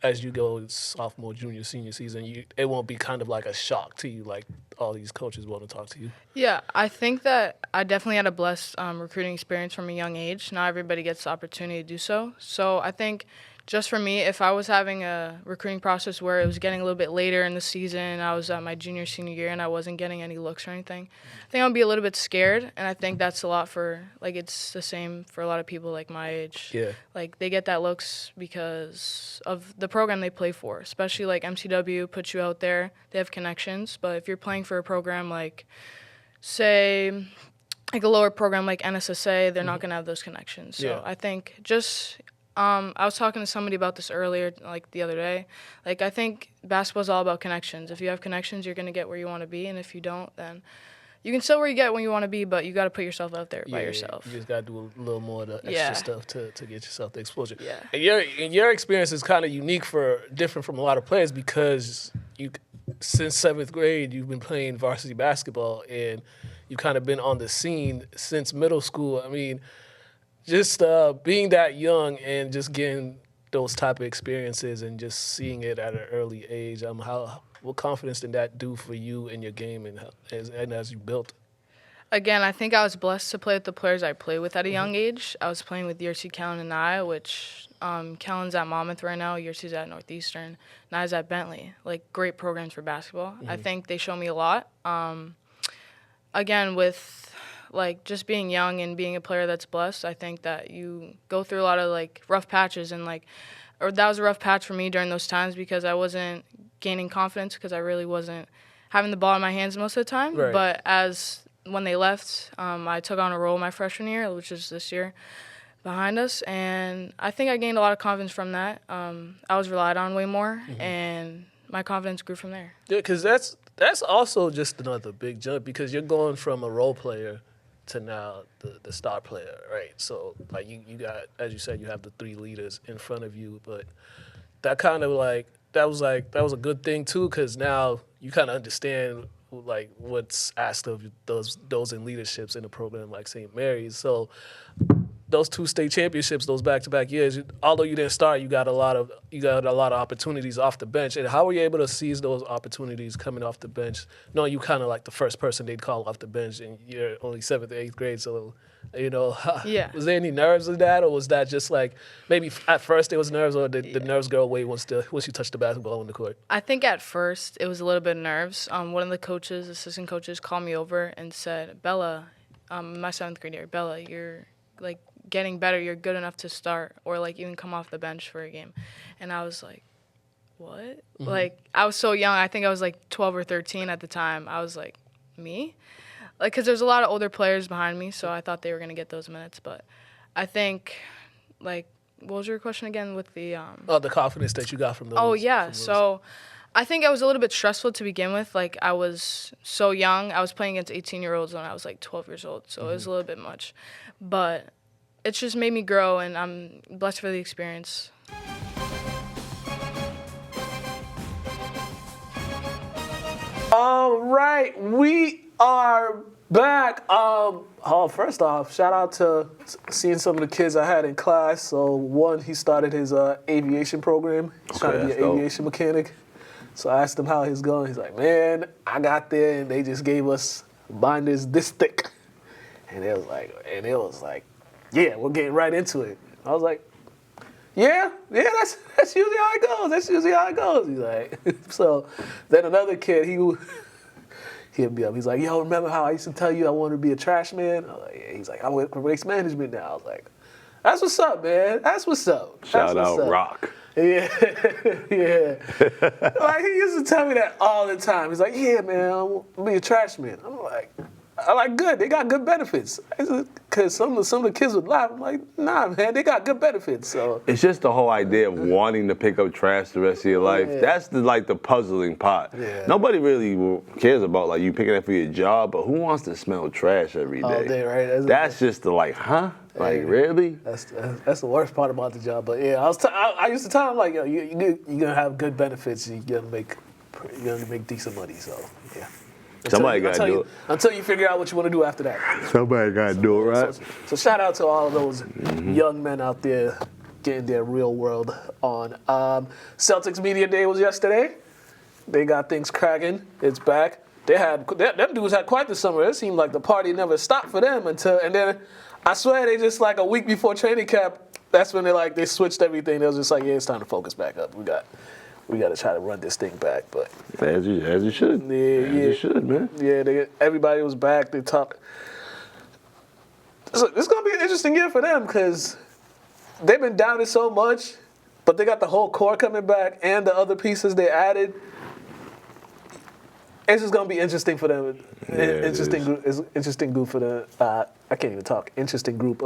[SPEAKER 1] as you go sophomore, junior, senior season, it won't be kind of like a shock to you, like all these coaches want to talk to you.
[SPEAKER 3] Yeah, I think that I definitely had a blessed recruiting experience from a young age. Not everybody gets the opportunity to do so. So I think just for me, if I was having a recruiting process where it was getting a little bit later in the season, I was at my junior, senior year, and I wasn't getting any looks or anything, I think I'd be a little bit scared, and I think that's a lot it's the same for a lot of people like my age.
[SPEAKER 1] Yeah.
[SPEAKER 3] Like, they get that looks because of the program they play for, especially, like, MCW puts you out there. They have connections, but if you're playing for a program like, say, like a lower program like NSSA, they're not going to have those connections. So I think just I was talking to somebody about this earlier, like the other day. Like, I think basketball's all about connections. If you have connections, you're going to get where you want to be, and if you don't, then you can still where you get when you want to be, but you got to put yourself out there by yourself.
[SPEAKER 1] You just got to do a little more of the extra stuff to get yourself the exposure.
[SPEAKER 3] Yeah.
[SPEAKER 1] And your experience is kind of different from a lot of players because since 7th grade, you've been playing varsity basketball, and you've kind of been on the scene since middle school. I mean, just being that young and just getting those type of experiences and just seeing it at an early age, what confidence did that do for you in your game and as you built?
[SPEAKER 3] Again, I think I was blessed to play with the players I played with at a young age. I was playing with Yersi, Kellen, and I, which Kellen's at Monmouth right now, Yersi's at Northeastern, and I's at Bentley. Like, great programs for basketball. I think they show me a lot. Again, with like just being young and being a player that's blessed, I think that you go through a lot of like rough patches that was a rough patch for me during those times because I wasn't gaining confidence because I really wasn't having the ball in my hands most of the time.
[SPEAKER 1] Right.
[SPEAKER 3] But when they left, I took on a role my freshman year, which is this year behind us, and I think I gained a lot of confidence from that. I was relied on way more, and my confidence grew from there.
[SPEAKER 1] Yeah, because that's also just another big jump because you're going from a role player to now the star player, right? So like you got, as you said, you have the 3 leaders in front of you, but that kind of that was a good thing too because now you kind of understand like what's asked of those in leaderships in a program like St. Mary's. So those 2 state championships, those back-to-back years, although you didn't start, you got a lot of opportunities off the bench. And how were you able to seize those opportunities coming off the bench? No, you kind of like the first person they'd call off the bench, and you're only 7th or 8th grade, so was there any nerves in that, or was that just like maybe at first there was nerves, or did the nerves go away once you touched the basketball on the court?
[SPEAKER 3] I think at first it was a little bit of nerves. One of the assistant coaches, called me over and said, "Bella, my 7th grade year, Bella, you're like getting better, you're good enough to start or like even come off the bench for a game." And I was like, what? Like, I was so young. I think I was like 12 or 13 at the time. I was like, me? Like, because there's a lot of older players behind me, so I thought they were going to get those minutes. But I think, like, what was your question again with the?
[SPEAKER 1] The confidence that you got from those.
[SPEAKER 3] Oh yeah,
[SPEAKER 1] from those.
[SPEAKER 3] so I think I was a little bit stressful to begin with. Like I was so young. I was playing against 18-year-olds when I was like 12 years old, so it was a little bit much. But it's just made me grow, and I'm blessed for the experience.
[SPEAKER 1] All right, we are back. First off, shout out to seeing some of the kids I had in class. So one, he started his aviation program. He's trying to be an aviation mechanic. So I asked him how he's going. He's like, man, I got there and they just gave us binders this thick, and it was like, yeah, we're getting right into it. I was like, yeah, that's usually how it goes. That's usually how it goes. He's like, so then another kid, he hit me up. He's like, yo, remember how I used to tell you I wanted to be a trash man? I was like, yeah. He's like, I work for waste management now. I was like, that's what's up, man. That's what's up.
[SPEAKER 2] Shout out Rock.
[SPEAKER 1] Yeah, yeah. Like, he used to tell me that all the time. He's like, yeah, man, I'll be a trash man. I'm like, good. They got good benefits. Because some of the kids would laugh. I'm like, nah, man, they got good benefits. So
[SPEAKER 2] it's just the whole idea of wanting to pick up trash the rest of your life.
[SPEAKER 1] Yeah.
[SPEAKER 2] That's the puzzling part.
[SPEAKER 1] Yeah.
[SPEAKER 2] Nobody really cares about like you picking up for your job, but who wants to smell trash every day?
[SPEAKER 1] all day, right?
[SPEAKER 2] That's just the like, huh? Like,
[SPEAKER 1] Yeah.
[SPEAKER 2] really?
[SPEAKER 1] That's the worst part about the job. But yeah, I used to tell him like, yo, you're gonna have good benefits. You're gonna make decent money. So yeah.
[SPEAKER 2] Somebody got to do it.
[SPEAKER 1] Until you figure out what you want to do after that.
[SPEAKER 2] Somebody got to do it, right?
[SPEAKER 1] So shout out to all of those young men out there getting their real world on. Celtics Media Day was yesterday. They got things cracking. It's back. Them dudes had quite the summer. It seemed like the party never stopped for them and then I swear they just like a week before training camp, that's when they switched everything. They was just like, yeah, it's time to focus back up. We got to try to run this thing back, but
[SPEAKER 2] as you should. You should, man.
[SPEAKER 1] Yeah, everybody was back. They talk. So it's gonna be an interesting year for them because they've been down it so much, but they got the whole core coming back and the other pieces they added. It's just gonna be interesting for them. Interesting group for the. I can't even talk. Interesting group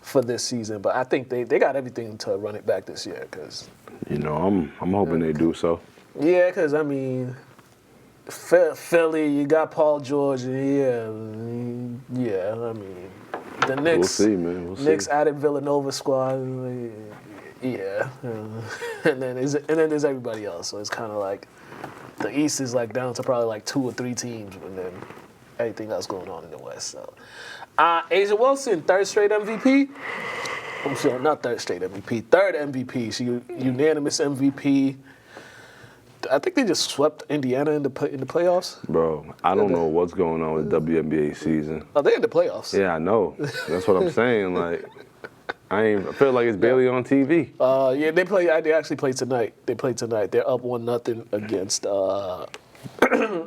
[SPEAKER 1] for this season, but I think they got everything to run it back this year because.
[SPEAKER 2] I'm hoping they do so.
[SPEAKER 1] Yeah, because I mean, Philly, you got Paul George, and yeah. I mean, the Knicks.
[SPEAKER 2] We'll see, man. We'll
[SPEAKER 1] Knicks
[SPEAKER 2] see.
[SPEAKER 1] added Villanova squad. Yeah, and then there's everybody else. So it's kind of like the East is like down to probably like 2 or 3 teams, and then everything else going on in the West. So, Asia Wilson, 3rd straight MVP. I'm sorry, not 3rd straight MVP, 3rd MVP. She unanimous MVP. I think they just swept Indiana in the playoffs.
[SPEAKER 2] Bro, I don't know what's going on with WNBA season.
[SPEAKER 1] Oh, they're in the playoffs.
[SPEAKER 2] Yeah, I know. That's what I'm saying. Like, I feel like it's barely on TV.
[SPEAKER 1] Yeah, they actually play tonight. They play tonight. They're up 1-0 against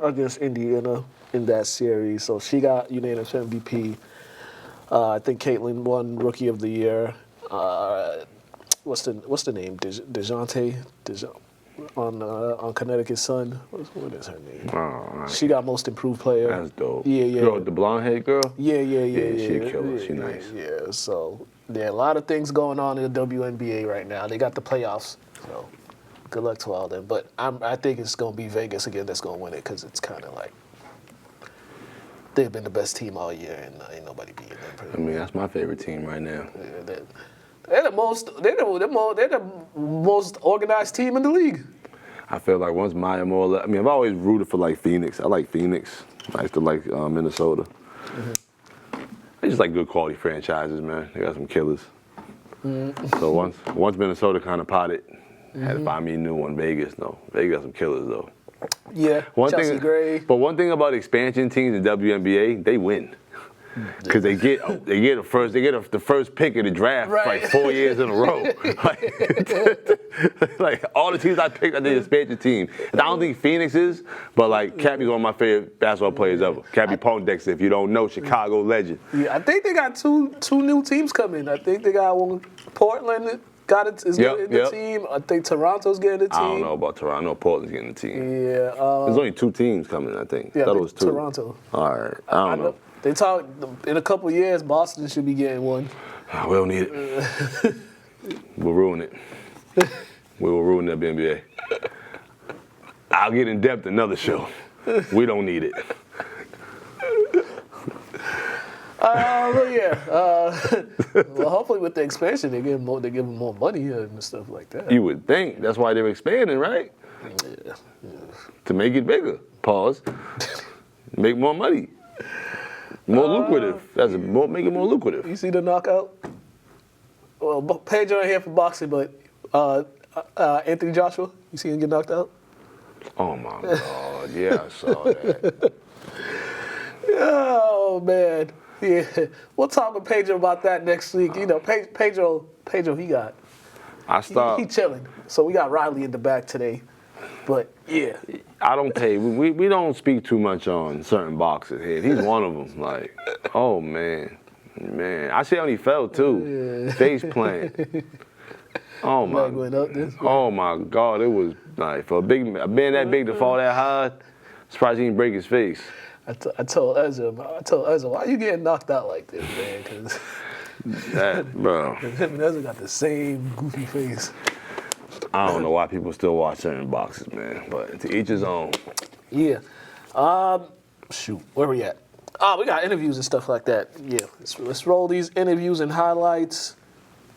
[SPEAKER 1] against Indiana in that series. So she got unanimous MVP. I think Caitlin won Rookie of the Year. What's the name? DeJounte on Connecticut's Sun. What is her name?
[SPEAKER 2] Oh,
[SPEAKER 1] she got Most Improved Player.
[SPEAKER 2] That's dope.
[SPEAKER 1] Yeah.
[SPEAKER 2] Girl, the blonde head girl?
[SPEAKER 1] Yeah.
[SPEAKER 2] She a killer. She nice.
[SPEAKER 1] Yeah. So there are a lot of things going on in the WNBA right now. They got the playoffs. So good luck to all of them. But I think it's going to be Vegas again that's going to win it because it's kind of like they've been the best team all year and ain't nobody beating them.
[SPEAKER 2] I mean, that's my favorite team right now.
[SPEAKER 1] Yeah, they're the most organized team in the league.
[SPEAKER 2] I feel like once Maya Moore, I've always rooted for like Phoenix. I like Phoenix. I used to like Minnesota. Mm-hmm. They just like good quality franchises, man. They got some killers. Mm-hmm. So once Minnesota kind of potted, had to find me a new one. Vegas got some killers though.
[SPEAKER 1] Yeah, Chelsea Gray.
[SPEAKER 2] But one thing about expansion teams in WNBA, they win. Because they get the first pick of the draft like 4 years in a row. like all the teams I picked, I did expansion team. And I don't think Phoenix is, but like Cappy's one of my favorite basketball players ever. Cappy Pondexter, if you don't know, Chicago legend.
[SPEAKER 1] Yeah, I think they got two new teams coming. I think they got one. Portland is getting the team. I think Toronto's getting the team.
[SPEAKER 2] I don't know about Toronto. I know Portland's getting the team.
[SPEAKER 1] Yeah.
[SPEAKER 2] There's only 2 teams coming, I think.
[SPEAKER 1] Yeah,
[SPEAKER 2] I thought it was 2.
[SPEAKER 1] Toronto.
[SPEAKER 2] All right. I don't know.
[SPEAKER 1] They talk in a couple of years. Boston should be getting one.
[SPEAKER 2] We don't need it. We'll ruin it. We will ruin the WNBA. I'll get in depth another show. We don't need it.
[SPEAKER 1] But yeah. Well, hopefully with the expansion, they give them more money and stuff like that.
[SPEAKER 2] You would think that's why they're expanding, right?
[SPEAKER 1] Yeah.
[SPEAKER 2] To make it bigger. Pause. Make more money. More lucrative. Make it more lucrative.
[SPEAKER 1] You see the knockout? Well, Pedro ain't here for boxing, but Anthony Joshua, you see him get knocked out?
[SPEAKER 2] Oh my God! Yeah, I saw that.
[SPEAKER 1] Oh man, yeah. We'll talk with Pedro about that next week. You know, Pedro, he chilling. So we got Riley in the back today. But yeah,
[SPEAKER 2] I don't pay. We don't speak too much on certain boxers here. He's one of them. Like, oh man, I see how he fell too.
[SPEAKER 1] Yeah.
[SPEAKER 2] Face plant. Oh my. Oh my God! It was like for a being that big to fall that hard. Surprised he didn't break his face.
[SPEAKER 1] I told Ezra, why you getting knocked out like this, man? Because
[SPEAKER 2] that bro.
[SPEAKER 1] him and Ezra got the same goofy face.
[SPEAKER 2] I don't know why people still watch certain boxes, man. But to each his own.
[SPEAKER 1] Yeah. Shoot, where we at? We got interviews and stuff like that. Yeah, let's roll these interviews and highlights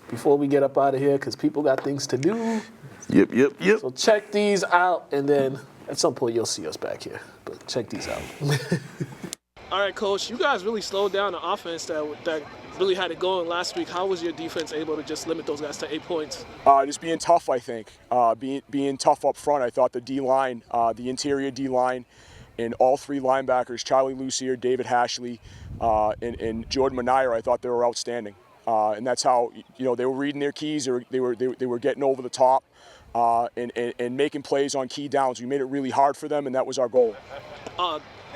[SPEAKER 1] before we get up out of here, because people got things to do.
[SPEAKER 2] Yep.
[SPEAKER 1] So check these out, and then at some point you'll see us back here. But check these out. All right, Coach, you guys really slowed down the offense that really had it going last week. How was your defense able to just limit those guys to 8 points?
[SPEAKER 4] Just being tough, I think. Being tough up front. I thought the D-line, the interior D-line, and all three linebackers, Charlie Lucier, David Hashley, and Jordan Manayer, I thought they were outstanding. And that's how, they were reading their keys. They were getting over the top and making plays on key downs. We made it really hard for them, and that was our goal.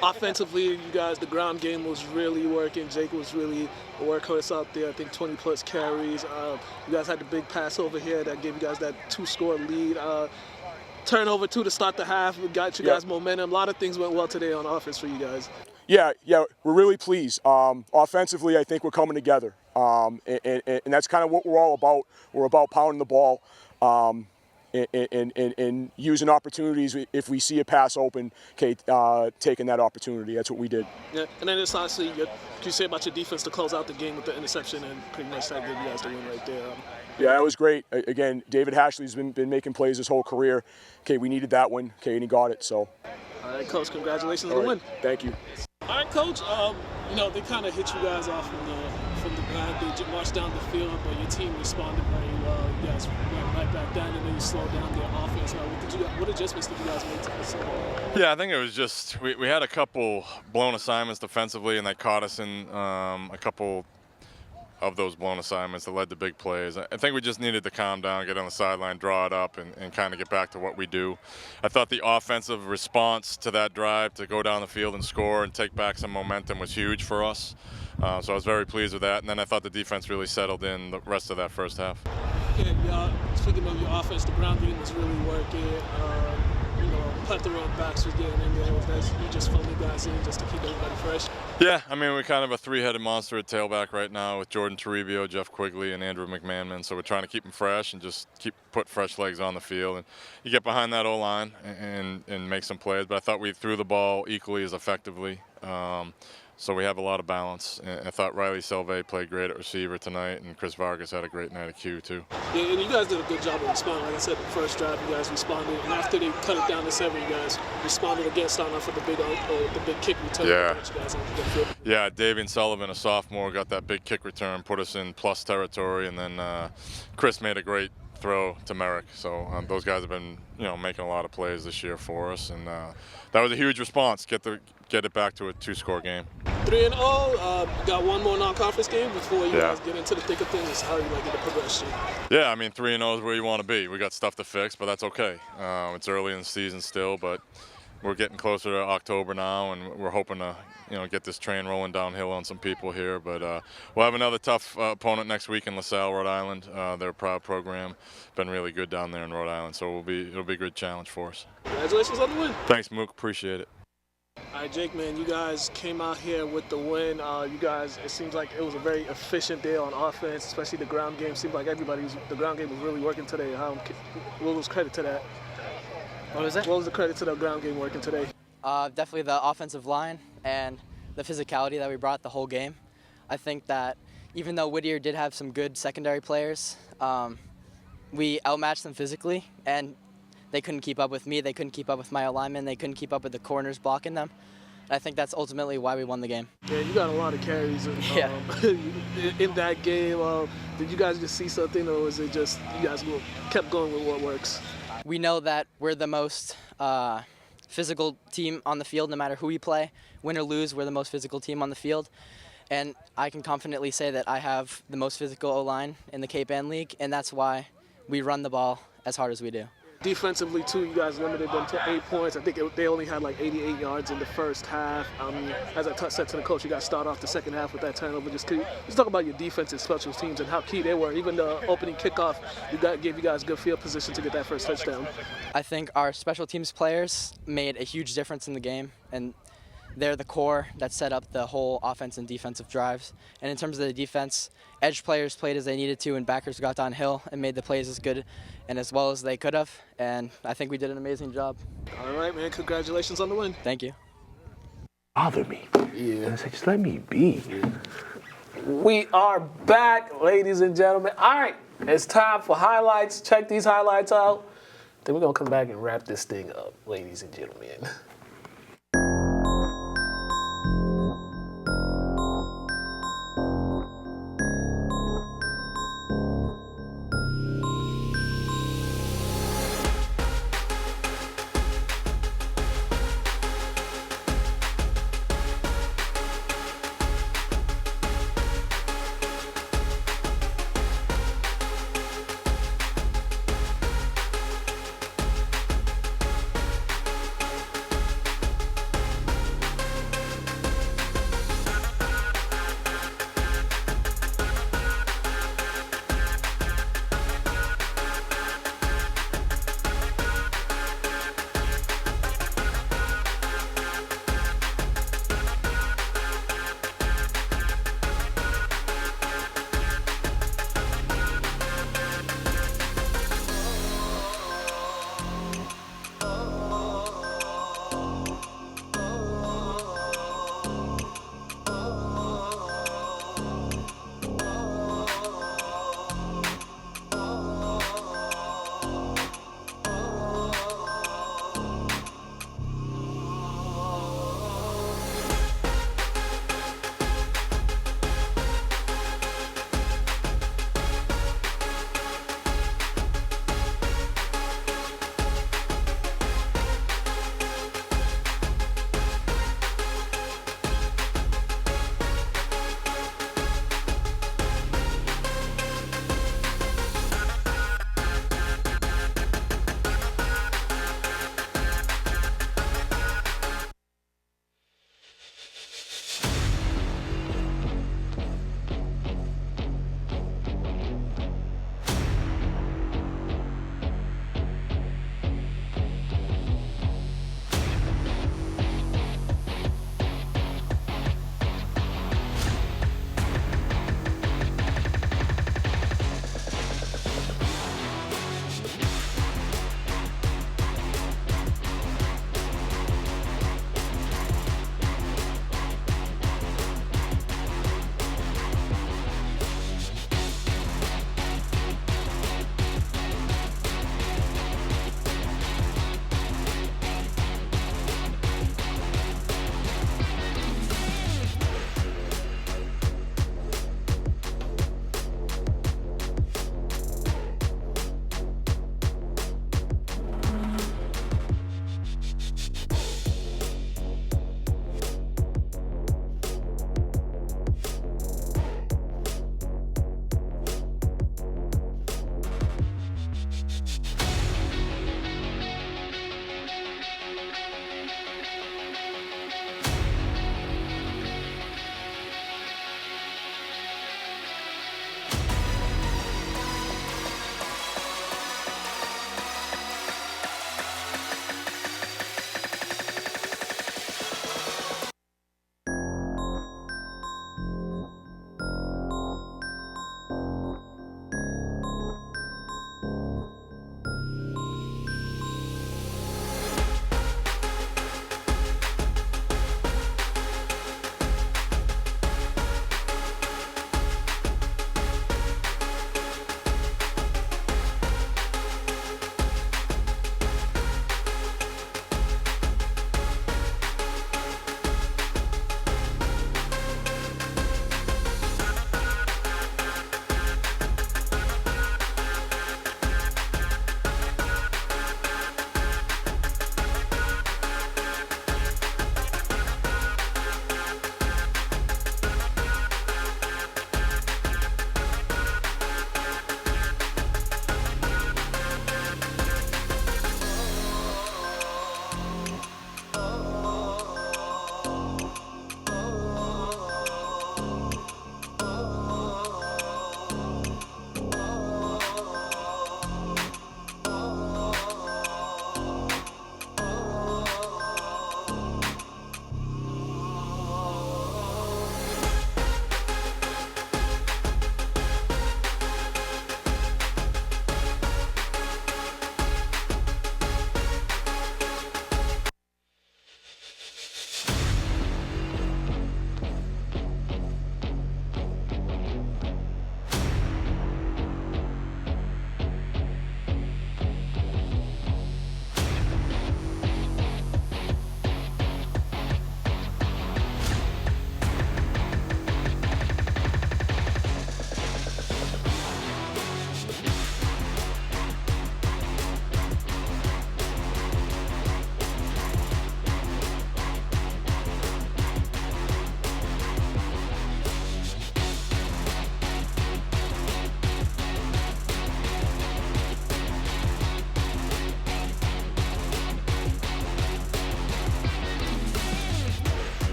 [SPEAKER 1] Offensively, you guys, the ground game was really working. Jake was really a workhorse out there. I think 20-plus carries. You guys had the big pass over here that gave you guys that 2-score lead. Turnover 2 to start the half. We got you guys momentum. A lot of things went well today on offense for you guys.
[SPEAKER 4] Yeah, we're really pleased. Offensively, I think we're coming together. And that's kind of what we're all about. We're about pounding the ball. And using opportunities if we see a pass open, taking that opportunity. That's what we did.
[SPEAKER 1] Yeah, and then it's honestly, what you say about your defense to close out the game with the interception, and pretty much that gave you guys the win right there.
[SPEAKER 4] Yeah, that was great. Again, David Hashley's been making plays his whole career. We needed that one. And he got it. So.
[SPEAKER 1] All right, Coach. Congratulations on the win.
[SPEAKER 4] Thank you.
[SPEAKER 1] All right, Coach. They kind of hit you guys off from the ground. They marched down the field, but your team responded very well. You guys went right back down, and then you slowed down their offense. What adjustments did you guys make to this?
[SPEAKER 5] Yeah, I think it was just we had a couple blown assignments defensively, and they caught us in a couple of those blown assignments that led to big plays. I think we just needed to calm down, get on the sideline, draw it up, and kind of get back to what we do. I thought the offensive response to that drive to go down the field and score and take back some momentum was huge for us. So I was very pleased with that. And then I thought the defense really settled in the rest of that first half.
[SPEAKER 1] Yeah, speaking of your offense, the ground game was really working. Plethora of backs was getting in there. You just filling guys in just to keep everybody fresh.
[SPEAKER 5] Yeah, I mean, we're kind of a three-headed monster at tailback right now with Jordan Toribio, Jeff Quigley, and Andrew McMahon. So we're trying to keep them fresh and just put fresh legs on the field. And you get behind that O-line and make some plays. But I thought we threw the ball equally as effectively. So we have a lot of balance. And I thought Riley Selve played great at receiver tonight, and Chris Vargas had a great night at Q too.
[SPEAKER 1] Yeah, and you guys did a good job of responding. Like I said, the first drive you guys responded, and after they cut it down to 7, you guys responded again, starting off with the big kick return.
[SPEAKER 5] Yeah, Davian Sullivan, a sophomore, got that big kick return, put us in plus territory, and then Chris made a great throw to Merrick. So those guys have been, making a lot of plays this year for us, and that was a huge response. Get it back to a 2-score game.
[SPEAKER 1] 3-0. Got one more non-conference game before you guys get into the thick of things. How do you like it to progress?
[SPEAKER 5] Yeah, I mean 3-0 is where you want to be. We got stuff to fix, but that's okay. It's early in the season still, but we're getting closer to October now, and we're hoping to get this train rolling downhill on some people here. But we'll have another tough opponent next week in LaSalle, Rhode Island. They're a proud program. Been really good down there in Rhode Island, so it'll be a good challenge for us.
[SPEAKER 1] Congratulations on the win.
[SPEAKER 5] Thanks, Mook. Appreciate it.
[SPEAKER 1] All right, Jake, man, you guys came out here with the win. You guys, it seems like it was a very efficient day on offense, especially the ground game. Seemed like the ground game was really working today. What was credit to that?
[SPEAKER 6] What was it?
[SPEAKER 1] What was the credit to the ground game working today?
[SPEAKER 6] Definitely the offensive line and the physicality that we brought the whole game. I think that even though Whittier did have some good secondary players, we outmatched them physically, and they couldn't keep up with me. They couldn't keep up with my alignment. They couldn't keep up with the corners blocking them. And I think that's ultimately why we won the game.
[SPEAKER 1] Yeah, you got a lot of carries in that game. Did you guys just see something, or was it just you guys kept going with what works?
[SPEAKER 6] We know that we're the most physical team on the field no matter who we play. Win or lose, we're the most physical team on the field. And I can confidently say that I have the most physical O-line in the Cape Ann League, and that's why we run the ball as hard as we do.
[SPEAKER 1] Defensively, too, you guys limited them to 8 points. I think they only had like 88 yards in the first half. As I said to the coach, you guys start off the second half with that turnover. Just talk about your defensive special teams and how key they were. Even the opening kickoff, gave you guys good field position to get that first touchdown.
[SPEAKER 6] I think our special teams players made a huge difference in the game, and they're the core that set up the whole offense and defensive drives. And in terms of the defense, edge players played as they needed to, and backers got downhill and made the plays as good and as well as they could have. And I think we did an amazing job.
[SPEAKER 1] All right, man. Congratulations on the win.
[SPEAKER 6] Thank you.
[SPEAKER 2] Bother me.
[SPEAKER 1] Yeah.
[SPEAKER 2] I said, just let me be.
[SPEAKER 1] We are back, ladies and gentlemen. All right, it's time for highlights. Check these highlights out. Then we're going to come back and wrap this thing up, ladies and gentlemen.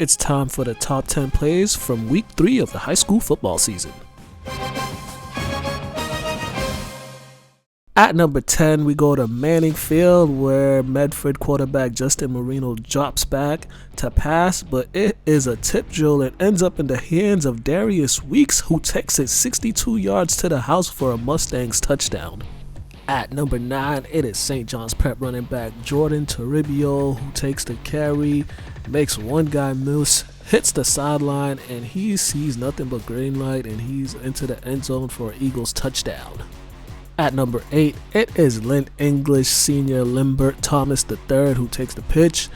[SPEAKER 1] it's time for the top 10 plays from week 3 of the high school football season. At number 10, we go to Manning Field, where Medford quarterback Justin Marino drops back to pass, but it is a tip drill and ends up in the hands of Darius Weeks, who takes it 62 yards to the house for a Mustangs touchdown. At number 9, it is St. John's Prep running back Jordan Toribio, who takes the carry, makes one guy miss, hits the sideline, and he sees nothing but green light, and he's into the end zone for an Eagles touchdown. At number 8, it is Lynn English senior Limbert Thomas III, who takes the pitch,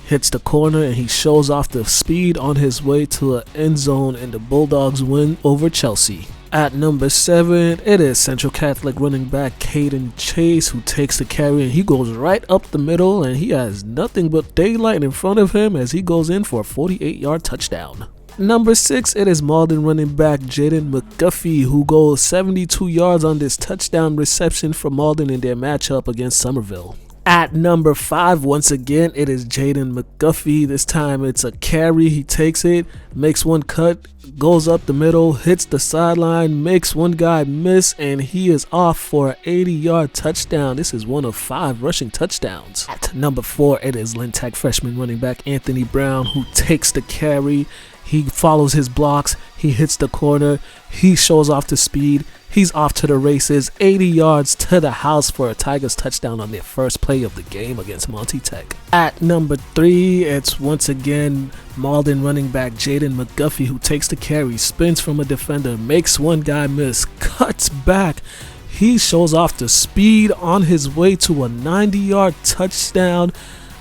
[SPEAKER 1] hits the corner, and he shows off the speed on his way to an end zone, and the Bulldogs win over Chelsea. At number 7, it is Central Catholic running back Caden Chase, who takes the carry, and he goes right up the middle, and he has nothing but daylight in front of him as he goes in for a 48-yard touchdown. Number 6, it is Malden running back Jaden McGuffey, who goes 72 yards on this touchdown reception for Malden in their matchup against Somerville. At number 5, once again, it is Jaden McGuffey. This time it's a carry. He takes it, makes one cut, goes up the middle, hits the sideline, makes one guy miss, and he is off for an 80-yard touchdown. This is one of 5 rushing touchdowns. At number 4, it is Lynn Tech freshman running back Anthony Brown, who takes the carry. He follows his blocks, he hits the corner, he shows off the speed, he's off to the races, 80 yards to the house for a Tigers touchdown on their first play of the game against Monty Tech. At number 3, it's once again Malden running back Jaden McGuffey, who takes the carry, spins from a defender, makes one guy miss, cuts back. He shows off the speed on his way to a 90-yard touchdown.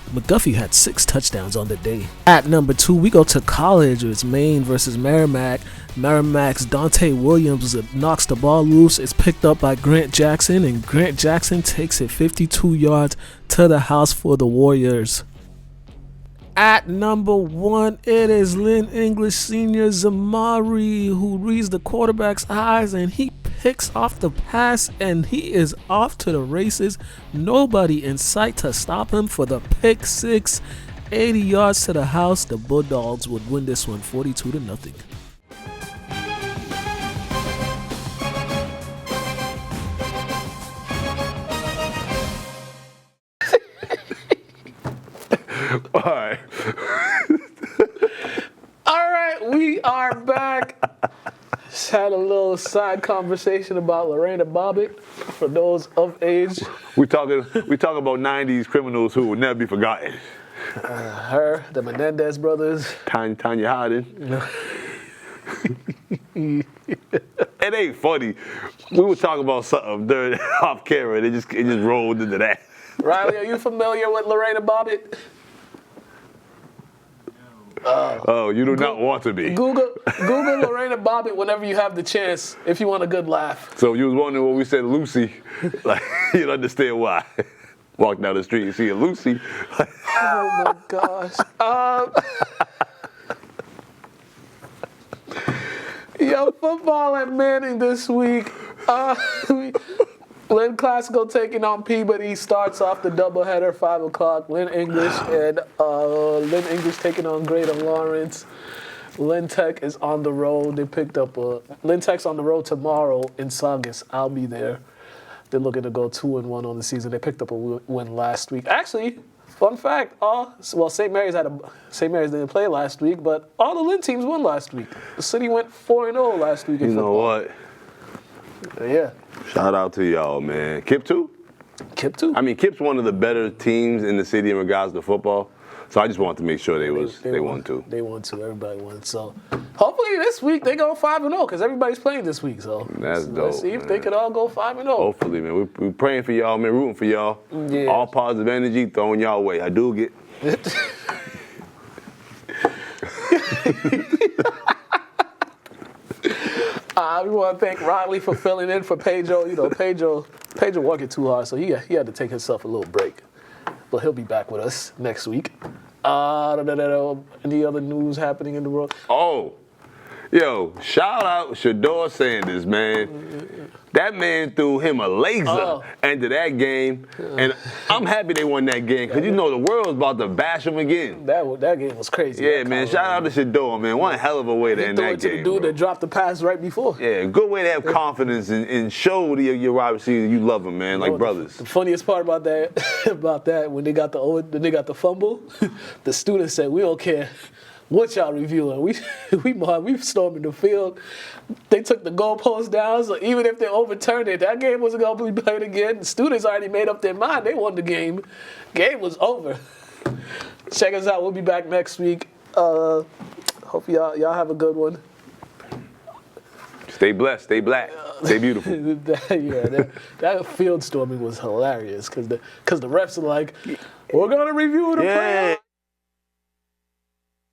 [SPEAKER 1] McGuffey had 6 touchdowns on the day. At number 2, we go to college. It's Maine versus Merrimack. Merrimack's Dante Williams knocks the ball loose. It's picked up by Grant Jackson, and Grant Jackson takes it 52 yards to the house for the Warriors. At number 1, it is Lynn English senior Zamari, who reads the quarterback's eyes, and he picks off the pass, and he is off to the races. Nobody in sight to stop him for the pick 6. 80 yards to the house. The Bulldogs would win this one 42-0.
[SPEAKER 2] All right.
[SPEAKER 1] All right, we are back. Just had a little side conversation about Lorena Bobbitt for those of age.
[SPEAKER 2] We talking about 90s criminals who will never be forgotten.
[SPEAKER 1] Her, the Menendez brothers.
[SPEAKER 2] Tanya Hardin. It ain't funny. We were talking about something during off camera, and it just rolled into that.
[SPEAKER 1] Riley, are you familiar with Lorena Bobbitt?
[SPEAKER 2] Oh, you do not want to be.
[SPEAKER 1] Google Lorena Bobbitt whenever you have the chance, if you want a good laugh.
[SPEAKER 2] So you was wondering when we said Lucy, like you don't understand why. Walk down the street and see a Lucy.
[SPEAKER 1] Oh my gosh. Yo, football at Manning this week. Lynn Classical taking on Peabody starts off the doubleheader, 5 o'clock. Lynn English and Lynn English taking on Greater Lawrence. Lynn Tech is on the road. They picked up Lynn Tech's on the road tomorrow in Saugus. I'll be there. They're looking to go 2-1 on the season. They picked up a win last week. Actually, fun fact, St. Mary's didn't play last week, but all the Lynn teams won last week. The city went 4-0 last week in football.
[SPEAKER 2] You know what?
[SPEAKER 1] Yeah.
[SPEAKER 2] Shout out to y'all, man. Kip too?
[SPEAKER 1] Kip too.
[SPEAKER 2] I mean, Kip's one of the better teams in the city in regards to football. So I just wanted to make sure they won too.
[SPEAKER 1] They won too. Everybody won. So hopefully this week they go 5-0 because everybody's playing this week. So
[SPEAKER 2] that's dope.
[SPEAKER 1] Let's see if they could all go 5-0.
[SPEAKER 2] Hopefully, man. We're praying for y'all, man. Rooting for y'all.
[SPEAKER 1] Yeah.
[SPEAKER 2] All positive energy throwing y'all away. I do get.
[SPEAKER 1] We want to thank Riley for filling in for Pedro. You know, Pedro working too hard, so he had to take himself a little break. But he'll be back with us next week. Any other news happening in the world?
[SPEAKER 2] Oh, Yo, shout out Shador Sanders, man. That man threw him a laser into that game, and I'm happy they won that game because you know the world's about to bash them again.
[SPEAKER 1] That game was crazy.
[SPEAKER 2] Yeah, man. Shout out to Shador, man. One hell of a way to end that game.
[SPEAKER 1] To the dude that dropped the pass right before.
[SPEAKER 2] Yeah, good way to have confidence and show your wide receiver you love them, man, like brothers.
[SPEAKER 1] The funniest part about that when they got the fumble, the students said, "We don't care what y'all reviewing. We storming the field. They took the goalpost down, so even if they overturned it, that game wasn't gonna be played again. The students already made up their mind. They won the game. Game was over. Check us out. We'll be back next week. Hope y'all have a good one.
[SPEAKER 2] Stay blessed. Stay black. Stay beautiful.
[SPEAKER 1] that field storming was hilarious because the refs are like, we're gonna review the play.